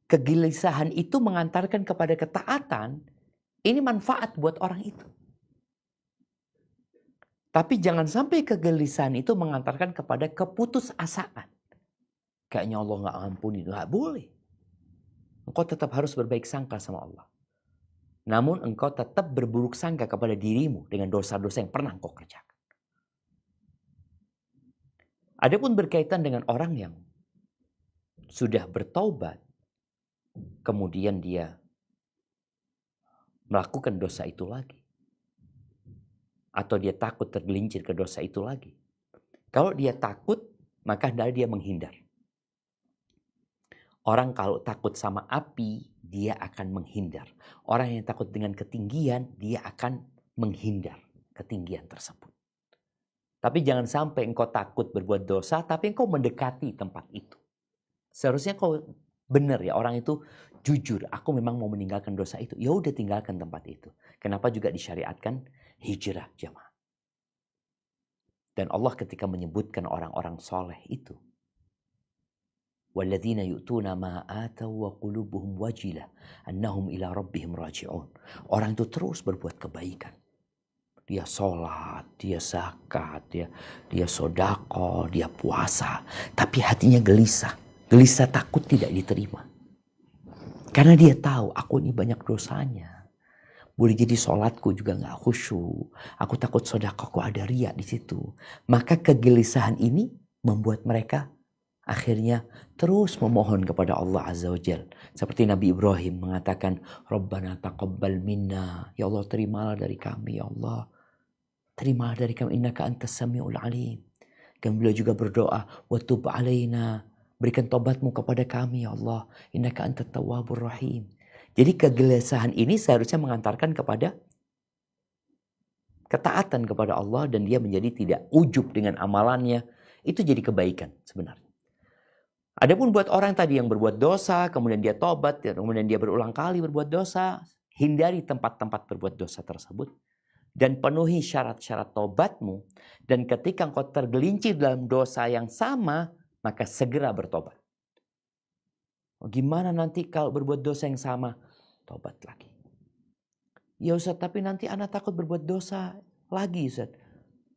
kegelisahan itu mengantarkan kepada ketaatan. Ini manfaat buat orang itu. Tapi jangan sampai kegelisahan itu mengantarkan kepada keputusasaan. Kayaknya Allah gak ampuni. Gak boleh. Engkau tetap harus berbaik sangka sama Allah. Namun engkau tetap berburuk sangka kepada dirimu dengan dosa-dosa yang pernah engkau kerjakan. Adapun berkaitan dengan orang yang sudah bertaubat, kemudian dia melakukan dosa itu lagi. Atau dia takut tergelincir ke dosa itu lagi. Kalau dia takut, maka hendaknya dia menghindar. Orang kalau takut sama api, dia akan menghindar. Orang yang takut dengan ketinggian, dia akan menghindar ketinggian tersebut. Tapi jangan sampai engkau takut berbuat dosa, tapi engkau mendekati tempat itu. Seharusnya kau benar ya, orang itu jujur, aku memang mau meninggalkan dosa itu. Ya udah tinggalkan tempat itu. Kenapa juga disyariatkan hijrah, jamaah. Dan Allah ketika menyebutkan orang-orang soleh itu, walladzina yu'tuna ma ataw wa qulubuhum wajilah annahum ila rabbihim raji'un. Orang itu terus berbuat kebaikan. Dia sholat, dia zakat, dia sodako, dia puasa. Tapi hatinya gelisah. Gelisah takut tidak diterima. Karena dia tahu aku ini banyak dosanya. Boleh jadi sholatku juga gak khusyuk. Aku takut sodakohku ada riya di situ. Maka kegelisahan ini membuat mereka akhirnya terus memohon kepada Allah Azza wa Jal. Seperti Nabi Ibrahim mengatakan, Rabbana taqabbal minna. Ya Allah, terimalah dari kami, ya Allah. Terimalah dari kami, innaka antas sami'ul alim. Dan beliau juga berdoa, wa tub alaina. Berikan tobatmu kepada kami, ya Allah. Innaka antat tawwabur rahim. Jadi kegelisahan ini seharusnya mengantarkan kepada ketaatan kepada Allah. Dan dia menjadi tidak ujub dengan amalannya. Itu jadi kebaikan sebenarnya. Adapun buat orang tadi yang berbuat dosa, kemudian dia tobat, kemudian dia berulang kali berbuat dosa. Hindari tempat-tempat berbuat dosa tersebut. Dan penuhi syarat-syarat tobatmu. Dan ketika engkau tergelincir dalam dosa yang sama, maka segera bertobat. Gimana nanti kalau berbuat dosa yang sama? Tobat lagi. Ya Ustaz, tapi nanti anak takut berbuat dosa lagi Ustaz.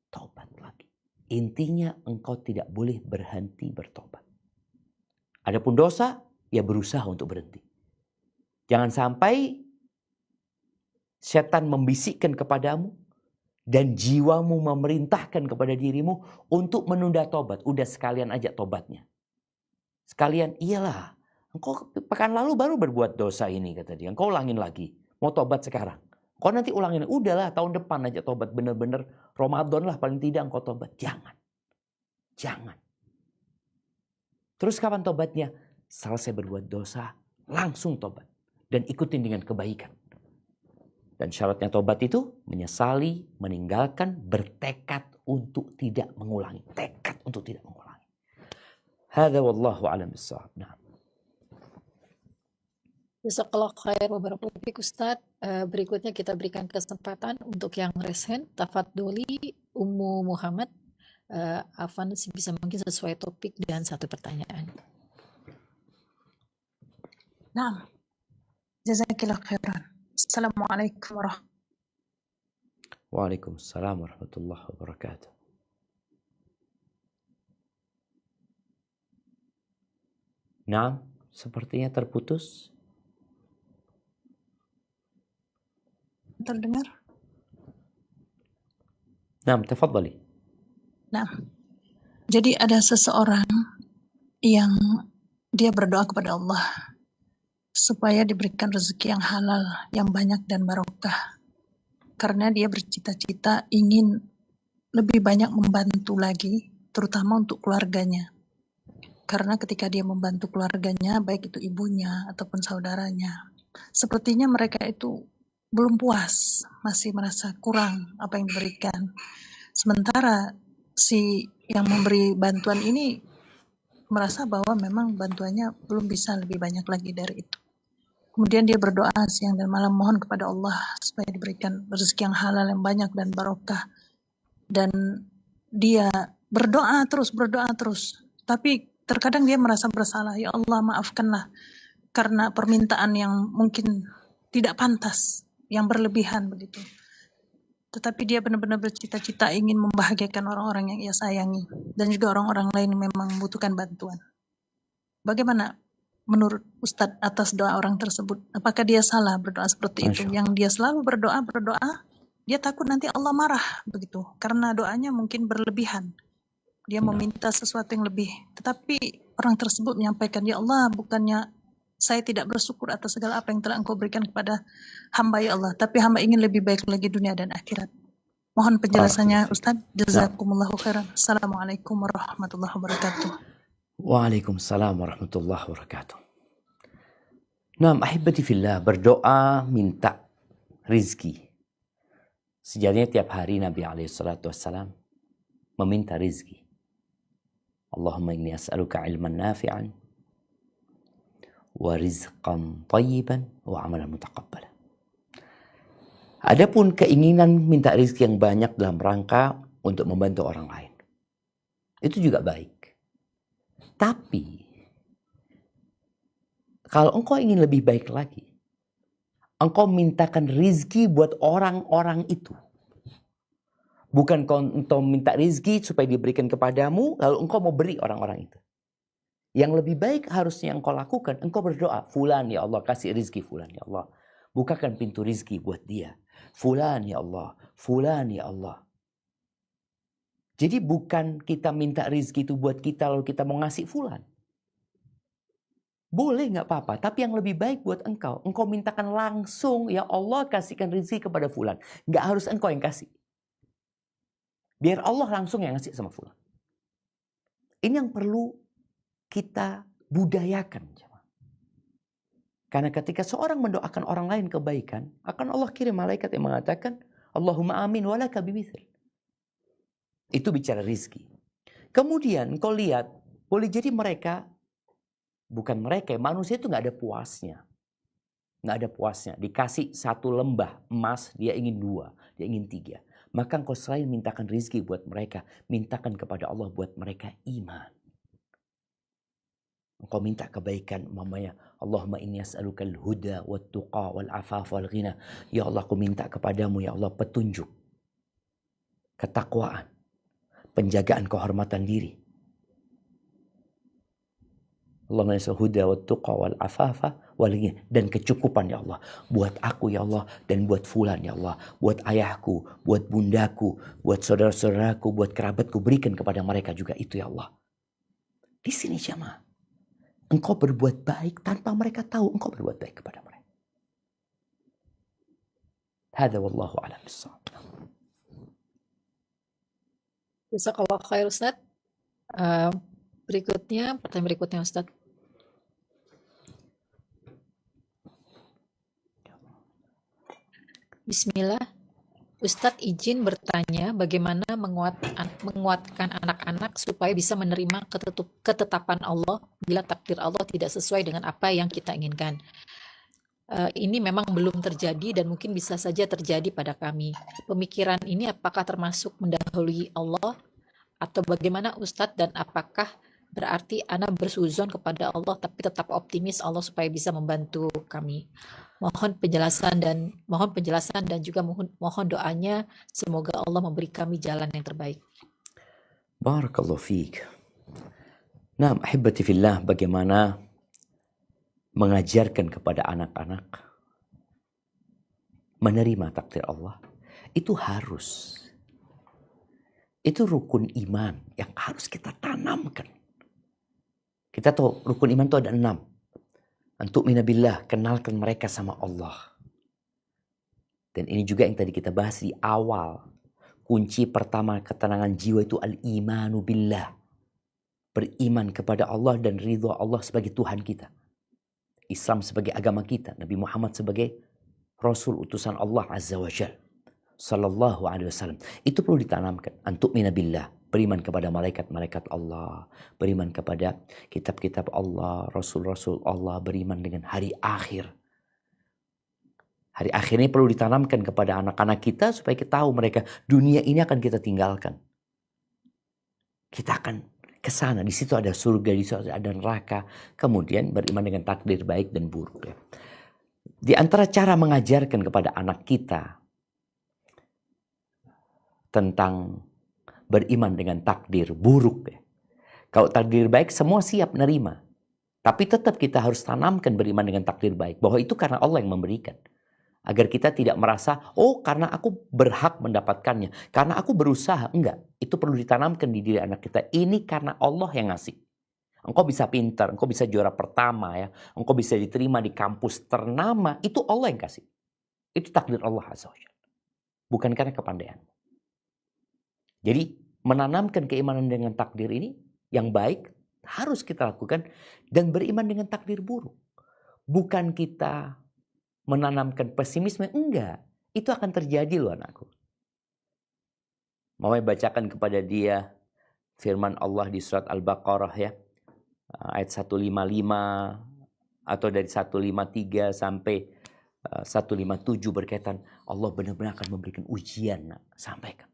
Tobat lagi. Intinya engkau tidak boleh berhenti bertobat. Adapun dosa, ya berusaha untuk berhenti. Jangan sampai setan membisikkan kepadamu dan jiwamu memerintahkan kepada dirimu untuk menunda tobat. Udah sekalian aja tobatnya. Sekalian, iyalah. Engkau pekan lalu baru berbuat dosa ini, kata dia. Engkau ulangin lagi. Mau tobat sekarang. Engkau nanti ulangin. Udahlah, tahun depan aja tobat. Bener-bener Ramadan lah paling tidak engkau tobat. Jangan. Jangan. Terus kapan tobatnya? Selesai berbuat dosa, langsung tobat. Dan ikutin dengan kebaikan. Dan syaratnya tobat itu menyesali, meninggalkan, bertekad untuk tidak mengulangi. Tekad untuk tidak mengulangi. Hadza wallahu a'lam bissawab. Nah. Jazakallah khair beberapa topik Ustadz. Berikutnya kita berikan kesempatan untuk yang resen. Tafadholi Ummu Muhammad. Afan bisa mungkin sesuai topik dan satu pertanyaan. Nah, jazakillah khairan. Assalamualaikum warahmatullahi Waalaikumsalam warahmatullahi wabarakatuh. Nah, sepertinya terputus. Terdengar? Nah, tafadhali. Nah, jadi ada seseorang yang dia berdoa kepada Allah supaya diberikan rezeki yang halal, yang banyak dan barokah. Karena dia bercita-cita ingin lebih banyak membantu lagi, terutama untuk keluarganya. Karena ketika dia membantu keluarganya, baik itu ibunya ataupun saudaranya, sepertinya mereka itu belum puas, masih merasa kurang apa yang diberikan. Sementara si yang memberi bantuan ini merasa bahwa memang bantuannya belum bisa lebih banyak lagi dari itu. Kemudian dia berdoa siang dan malam mohon kepada Allah supaya diberikan rezeki yang halal, yang banyak dan barokah. Dan dia berdoa terus. Tapi terkadang dia merasa bersalah. Ya Allah, maafkanlah karena permintaan yang mungkin tidak pantas, yang berlebihan begitu. Tetapi dia benar-benar bercita-cita ingin membahagiakan orang-orang yang ia sayangi dan juga orang-orang lain yang memang membutuhkan bantuan. Bagaimana menurut Ustadz atas doa orang tersebut? Apakah dia salah berdoa seperti itu? Masya Allah. Yang dia selalu berdoa, dia takut nanti Allah marah begitu. Karena doanya mungkin berlebihan. Dia meminta sesuatu yang lebih. Tetapi orang tersebut menyampaikan, ya Allah, bukannya saya tidak bersyukur atas segala apa yang telah Engkau berikan kepada hamba ya Allah, tapi hamba ingin lebih baik lagi dunia dan akhirat. Mohon penjelasannya Ustaz. Jazakumullahu khairan. Assalamualaikum warahmatullahi wabarakatuh. Waalaikumsalam warahmatullahi wabarakatuh. Nah, ahibati fillah, berdoa minta rizki. Sejatinya tiap hari Nabi SAW meminta rizki. Allahumma inni as'aluka ilman nafi'an wa rizqan tayyiban wa amalan mutaqabbalan. Adapun keinginan minta rizki yang banyak dalam rangka untuk membantu orang lain, itu juga baik. Tapi kalau engkau ingin lebih baik lagi, engkau mintakan rizki buat orang-orang itu. Bukan engkau minta rizki supaya diberikan kepadamu, lalu engkau mau beri orang-orang itu. Yang lebih baik harusnya engkau lakukan, engkau berdoa, fulan ya Allah, kasih rizki fulan ya Allah. Bukakan pintu rizki buat dia. Fulan ya Allah, fulan ya Allah. Jadi bukan kita minta rizki itu buat kita lalu kita mau ngasih fulan. Boleh nggak apa-apa, tapi yang lebih baik buat engkau. Engkau mintakan langsung, ya Allah kasihkan rizki kepada fulan. Nggak harus engkau yang kasih. Biar Allah langsung yang ngasih sama fulan. Ini yang perlu kita budayakan. Karena ketika seorang mendoakan orang lain kebaikan, akan Allah kirim malaikat yang mengatakan, Allahumma amin walaka bimithil. Itu bicara rizki. Kemudian kau lihat, boleh jadi mereka, bukan mereka, manusia itu nggak ada puasnya. Nggak ada puasnya. Dikasih satu lembah emas, dia ingin 2, dia ingin 3. Maka engkau selain mintakan rizki buat mereka, mintakan kepada Allah buat mereka iman. Engkau minta kebaikan, umpamanya Allahumma inni as'aluka al-huda wat-tuqa wal-afaf wal-ghina. Ya Allah, aku minta kepadamu ya Allah petunjuk, ketakwaan, penjagaan kehormatan diri. Allahumma inni as'aluka al-huda wat-tuqa wal-afafa wal-ghina, dan kecukupan ya Allah buat aku ya Allah dan buat fulan ya Allah, buat ayahku, buat bundaku, buat saudara-saudaraku, buat kerabatku, berikan kepada mereka juga itu ya Allah. Di sini jamaah, engkau berbuat baik tanpa mereka tahu engkau berbuat baik kepada mereka. Hadza wallahu a'lam bissawab. Jazakallah khair Ustaz. Pertanyaan berikutnya Ustadz. Bismillah, Ustadz izin bertanya bagaimana menguatkan anak-anak supaya bisa menerima ketetapan Allah bila takdir Allah tidak sesuai dengan apa yang kita inginkan. Ini memang belum terjadi dan mungkin bisa saja terjadi pada kami. Pemikiran ini apakah termasuk mendahului Allah atau bagaimana Ustadz, dan apakah berarti Ana bersuzon kepada Allah tapi tetap optimis Allah supaya bisa membantu kami? Mohon penjelasan dan juga mohon doanya semoga Allah memberi kami jalan yang terbaik. Barakallahu fiik. Nah, ahibati fillah, bagaimana mengajarkan kepada anak-anak menerima takdir Allah itu harus. Itu rukun iman yang harus kita tanamkan. Kita tahu rukun iman itu ada 6. Untuk minabillah, kenalkan mereka sama Allah. Dan ini juga yang tadi kita bahas di awal. Kunci pertama ketenangan jiwa itu al-imanu billah. Beriman kepada Allah dan ridha Allah sebagai Tuhan kita. Islam sebagai agama kita. Nabi Muhammad sebagai Rasul utusan Allah Azza wa Jal. Sallallahu alaihi wasallam. Itu perlu ditanamkan. Antuk minabillah. Beriman kepada malaikat-malaikat Allah. Beriman kepada kitab-kitab Allah. Rasul-rasul Allah. Beriman dengan hari akhir. Hari akhir ini perlu ditanamkan kepada anak-anak kita supaya kita tahu mereka dunia ini akan kita tinggalkan. Kita akan ke sana. Di situ ada surga, di situ ada neraka. Kemudian beriman dengan takdir baik dan buruk. Ya. Di antara cara mengajarkan kepada anak kita tentang beriman dengan takdir buruk. Ya. Kalau takdir baik semua siap nerima. Tapi tetap kita harus tanamkan beriman dengan takdir baik. Bahwa itu karena Allah yang memberikan. Agar kita tidak merasa, oh karena aku berhak mendapatkannya. Karena aku berusaha. Enggak. Itu perlu ditanamkan di diri anak kita. Ini karena Allah yang ngasih. Engkau bisa pintar, engkau bisa juara pertama ya. Engkau bisa diterima di kampus ternama. Itu Allah yang kasih. Itu takdir Allah Azza wa Jalla. Bukan karena kepandaian. Jadi menanamkan keimanan dengan takdir ini yang baik harus kita lakukan dan beriman dengan takdir buruk. Bukan kita menanamkan pesimisme, enggak. Itu akan terjadi loh anakku. Mau bacakan kepada dia firman Allah di surat Al-Baqarah ya. Ayat 155 atau dari 153 sampai 157 berkaitan Allah benar-benar akan memberikan ujian. Nak. Sampaikan.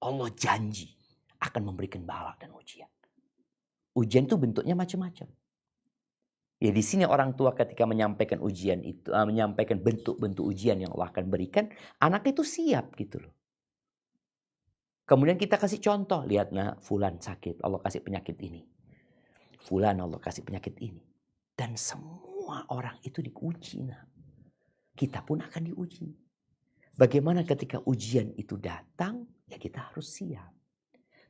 Allah janji akan memberikan bala dan ujian. Ujian itu bentuknya macam-macam. Ya di sini orang tua ketika menyampaikan ujian itu, menyampaikan bentuk-bentuk ujian yang Allah akan berikan, anak itu siap gitu loh. Kemudian kita kasih contoh, lihat nah fulan sakit, Allah kasih penyakit ini. Fulan Allah kasih penyakit ini. Dan semua orang itu diuji. Nah. Kita pun akan diuji. Bagaimana ketika ujian itu datang, ya kita harus siap.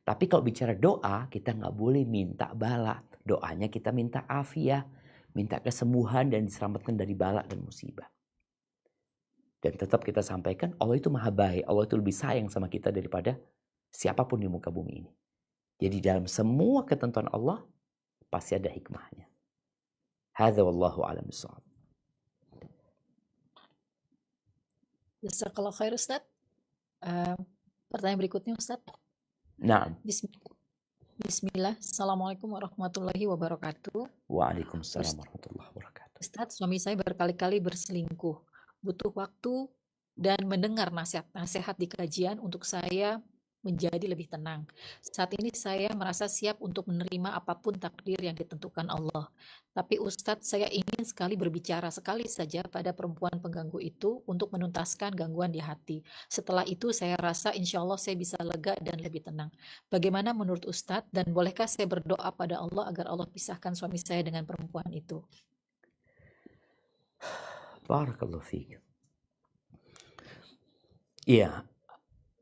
Tapi kalau bicara doa, kita nggak boleh minta bala. Doanya kita minta afiah, minta kesembuhan dan diselamatkan dari bala dan musibah. Dan tetap kita sampaikan, Allah itu maha baik. Allah itu lebih sayang sama kita daripada siapapun di muka bumi ini. Jadi dalam semua ketentuan Allah, pasti ada hikmahnya. Hadza wallahu a'lam bishawab. Jazakallah khair Ustadz. Pertanyaan berikutnya Ustadz. Nah. Bismillah. Assalamualaikum warahmatullahi wabarakatuh. Waalaikumsalam warahmatullahi wabarakatuh. Ustadz, suami saya berkali-kali berselingkuh. Butuh waktu dan mendengar nasihat di kajian untuk saya menjadi lebih tenang. Saat ini saya merasa siap untuk menerima apapun takdir yang ditentukan Allah. Tapi Ustadz, saya ingin sekali berbicara sekali saja pada perempuan pengganggu itu untuk menuntaskan gangguan di hati. Setelah itu saya rasa insya Allah saya bisa lega dan lebih tenang. Bagaimana menurut Ustadz, dan bolehkah saya berdoa pada Allah agar Allah pisahkan suami saya dengan perempuan itu? Barakallahu fiik. Iya,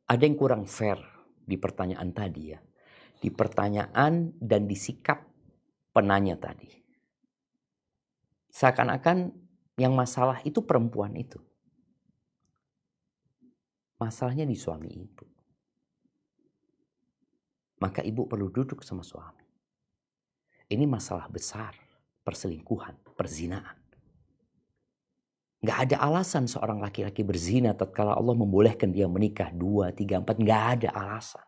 ada yang kurang fair di pertanyaan tadi ya. Di pertanyaan dan di sikap penanya tadi. Seakan-akan yang masalah itu perempuan itu. Masalahnya di suami ibu. Maka ibu perlu duduk sama suami. ini masalah besar, perselingkuhan, perzinaan. Nggak ada alasan seorang laki-laki berzina tatkala Allah membolehkan dia menikah 2, 3, 4. Nggak ada alasan.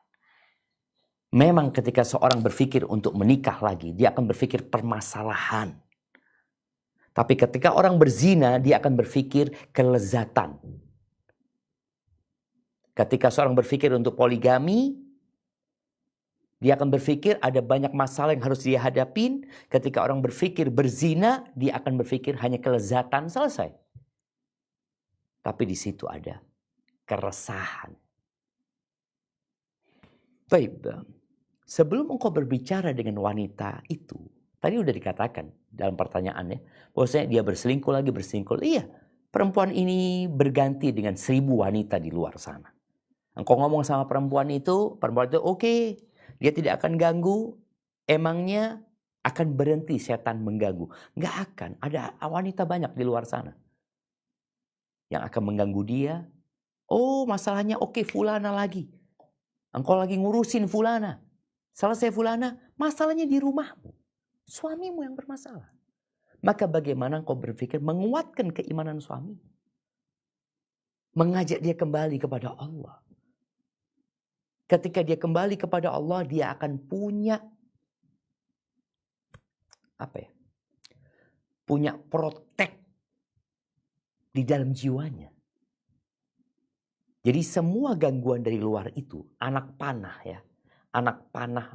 Memang ketika seorang berpikir untuk menikah lagi, dia akan berpikir permasalahan. Tapi ketika orang berzina, dia akan berpikir kelezatan. Ketika seorang berpikir untuk poligami, dia akan berpikir ada banyak masalah yang harus dia hadapin. Ketika orang berpikir berzina, dia akan berpikir hanya kelezatan, selesai. Tapi di situ ada keresahan. Baik, sebelum engkau berbicara dengan wanita itu, tadi udah dikatakan dalam pertanyaannya, bahwasanya dia berselingkuh lagi, berselingkuh. Iya, perempuan ini berganti dengan 1000 wanita di luar sana. Engkau ngomong sama perempuan itu oke, dia tidak akan ganggu. Emangnya akan berhenti setan mengganggu? Nggak akan. Ada wanita banyak di luar sana yang akan mengganggu dia. Oh, masalahnya oke, fulana lagi. Engkau lagi ngurusin fulana. Selesai fulana, masalahnya di rumahmu. Suamimu yang bermasalah. Maka bagaimana engkau berpikir menguatkan keimanan suami? Mengajak dia kembali kepada Allah. Ketika dia kembali kepada Allah, dia akan punya punya protek di dalam jiwanya. Jadi semua gangguan dari luar itu, anak panah ya. Anak panah,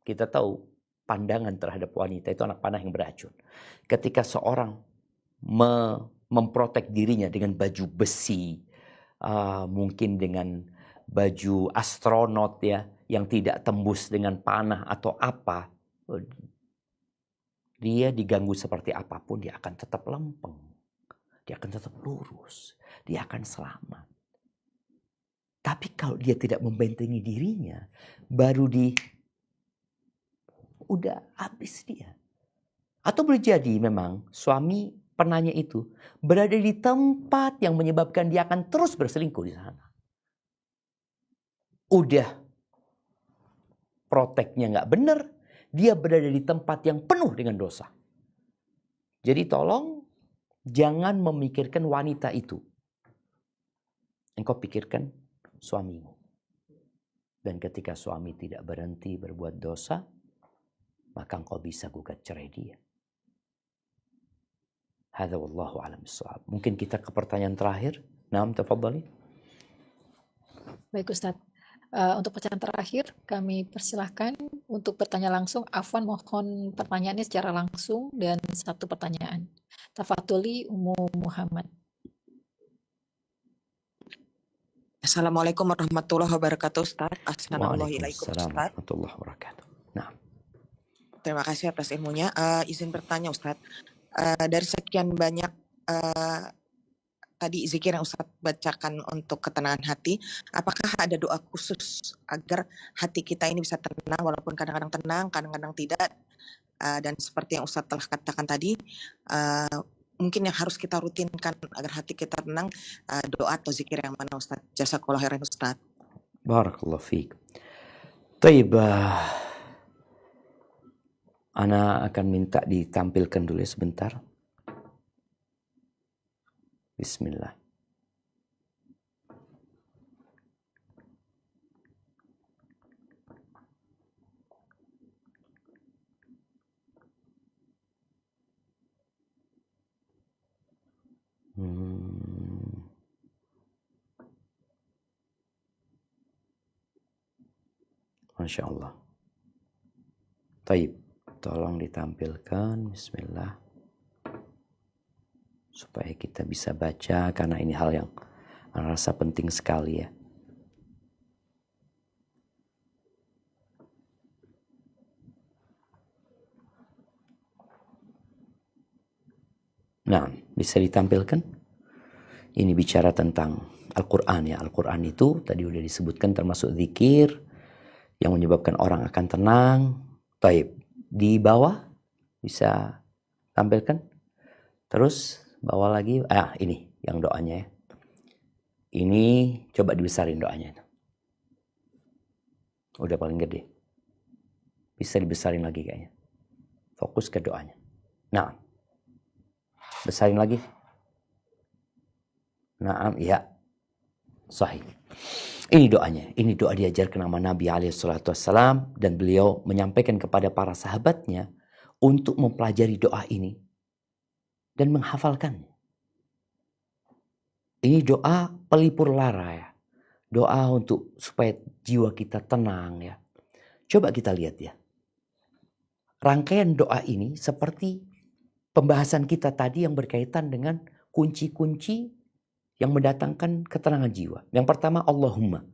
kita tahu pandangan terhadap wanita itu anak panah yang beracun. Ketika seorang memprotek dirinya dengan baju besi, mungkin dengan baju astronot ya, yang tidak tembus dengan panah atau apa, dia diganggu seperti apapun, dia akan tetap lempeng. Dia akan tetap lurus. Dia akan selamat. Tapi kalau dia tidak membentengi dirinya, baru udah habis dia. Atau boleh jadi memang suami penanya itu berada di tempat yang menyebabkan dia akan terus berselingkuh di sana. Udah proteknya nggak benar, dia berada di tempat yang penuh dengan dosa. Jadi tolong jangan memikirkan wanita itu. Engkau pikirkan suamimu. Dan ketika suami tidak berhenti berbuat dosa, maka engkau bisa gugat cerai dia. Hadza wallahu a'lam bissawab. Mungkin kita ke pertanyaan terakhir. Naam, tafadhali. Baik Ustadz. Untuk pertanyaan terakhir, kami persilahkan untuk bertanya langsung. Afwan, mohon pertanyaannya secara langsung dan satu pertanyaan. Tafadholi Ummu Muhammad. Assalamualaikum warahmatullahi wabarakatuh, Ustaz. Waalaikumsalam Assalamualaikum, Ustaz. warahmatullahi wabarakatuh. Nah, Terima kasih atas ilmunya. Izin bertanya, Ustaz. Dari sekian banyak tadi zikir yang Ustaz bacakan untuk ketenangan hati, apakah ada doa khusus agar hati kita ini bisa tenang, walaupun kadang-kadang tenang, kadang-kadang tidak, dan seperti yang Ustaz telah katakan tadi, mungkin yang harus kita rutinkan agar hati kita tenang, doa atau zikir yang mana, Ustaz? Jazakallahu khairan, Ustaz. barakallahu fiik. Taib, ana akan minta ditampilkan dulu sebentar. Bismillah. Masya Allah. Taib, tolong ditampilkan. Bismillah. Supaya kita bisa baca, karena ini hal yang rasa penting sekali ya. Nah, bisa ditampilkan. Ini bicara tentang Al-Quran ya. Al-Quran itu tadi udah disebutkan termasuk zikir yang menyebabkan orang akan tenang. Taib, di bawah bisa tampilkan. Terus bawah lagi, ini yang doanya ya. Ini coba dibesarin doanya. Udah paling gede. Bisa dibesarin lagi kayaknya. Fokus ke doanya. Nah, besarin lagi. Naam, ya. Sahih. Ini doanya. Ini doa diajarkan sama Nabi SAW dan beliau menyampaikan kepada para sahabatnya untuk mempelajari doa ini dan menghafalkannya. Ini doa pelipur lara ya. Doa untuk supaya jiwa kita tenang ya. Coba kita lihat ya. Rangkaian doa ini seperti pembahasan kita tadi yang berkaitan dengan kunci-kunci yang mendatangkan ketenangan jiwa. Yang pertama Allahumma.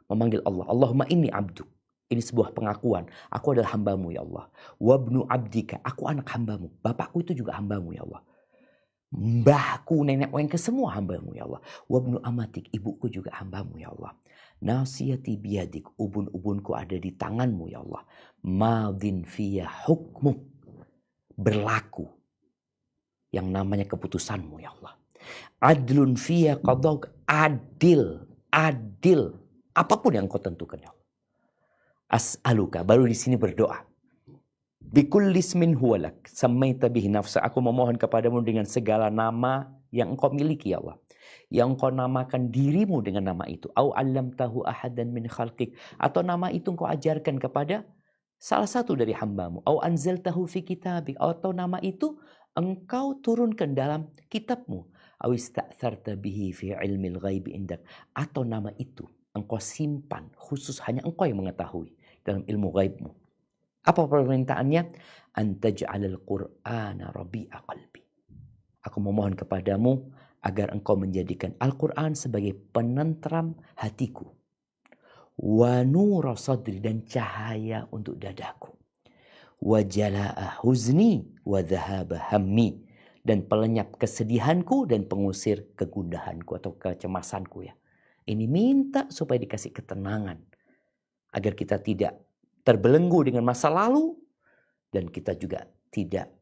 Memanggil Allah. Allahumma inni abduk. Ini sebuah pengakuan. Aku adalah hambamu ya Allah. Wabnu abdika. Aku anak hambamu. Bapakku itu juga hambamu ya Allah. Mbahku, nenek moyangku semua hambamu ya Allah. Wabnu amatik. Ibuku juga hambamu ya Allah. Nasiyati biyadik. Ubun-ubunku ada di tanganmu ya Allah. Madin fiyah hukmu. Berlaku. Yang namanya keputusanmu ya Allah. Adlun fiyah qadauk. Adil. Adil. Apapun yang kau tentukan ya Allah. As'aluka. Baru di sini berdoa. Bikullis min huwalak. Samaita bihi nafsa. Aku memohon kepadamu dengan segala nama yang engkau miliki ya Allah. Yang engkau namakan dirimu dengan nama itu. Au allamtahu ahadan min khalqik. Atau nama itu engkau ajarkan kepada salah satu dari hambamu. Au anzaltahu fi kitabik. Atau nama itu engkau turunkan dalam kitabmu. Au ista'tharta bihi fi ilmil ghaibi indak. Atau nama itu engkau simpan khusus hanya engkau yang mengetahui dalam ilmu ghaibmu. Apa permintaannya? Antaj'alal Qur'ana rabi'a qalbi. Aku memohon kepadamu agar engkau menjadikan Al-Quran sebagai penentram hatiku. Wa nura sadri, dan cahaya untuk dadaku. Wa jala'a huzni wa dhahaba hammi, dan pelenyap kesedihanku dan pengusir kegundahanku atau kecemasanku ya. Ini minta supaya dikasih ketenangan agar kita tidak terbelenggu dengan masa lalu dan kita juga tidak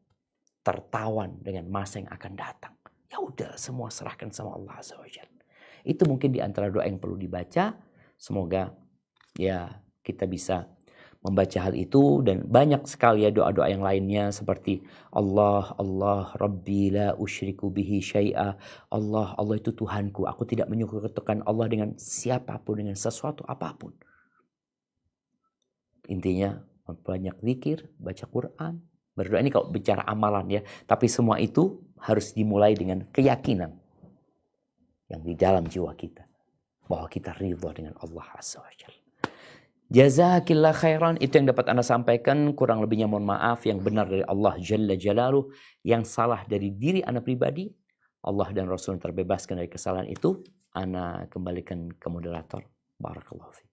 tertawan dengan masa yang akan datang. Ya udah, semua serahkan sama Allah Azza wa Jalla. Itu mungkin di antara doa yang perlu dibaca. Semoga ya kita bisa membaca hal itu, dan banyak sekali ya doa-doa yang lainnya seperti Allah, Allah, Rabbi la usyriku bihi syai'a. Allah, Allah itu Tuhanku. Aku tidak menyekutukan Allah dengan siapapun, dengan sesuatu apapun. Intinya banyak zikir, baca Quran, berdoa. Ini kalau bicara amalan ya. Tapi semua itu harus dimulai dengan keyakinan yang di dalam jiwa kita. Bahwa kita ridha dengan Allah Azza wa Jalla. Jazakillah khairan. Itu yang dapat Anda sampaikan. Kurang lebihnya mohon maaf. Yang benar dari Allah Jalla Jalaluh. Yang salah dari diri Anda pribadi. Allah dan Rasul terbebaskan dari kesalahan itu. Anda kembalikan ke moderator. Barakallahu fiik.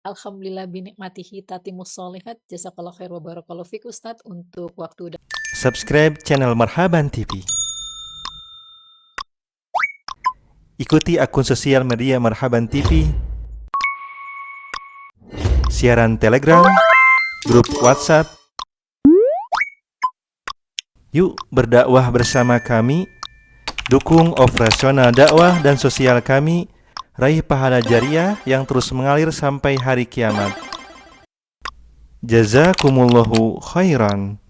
Alhamdulillah binikmatihi tatimus sholihat. Jazakallahu khair wa barakallahu fiik Ustadz untuk waktu. Subscribe channel Marhaban TV. Ikuti akun sosial media Marhaban TV, siaran Telegram, grup WhatsApp. Yuk berdakwah bersama kami. Dukung operasional dakwah dan sosial kami. Raih pahala jariah yang terus mengalir sampai hari kiamat. Jazakumullahu khairan.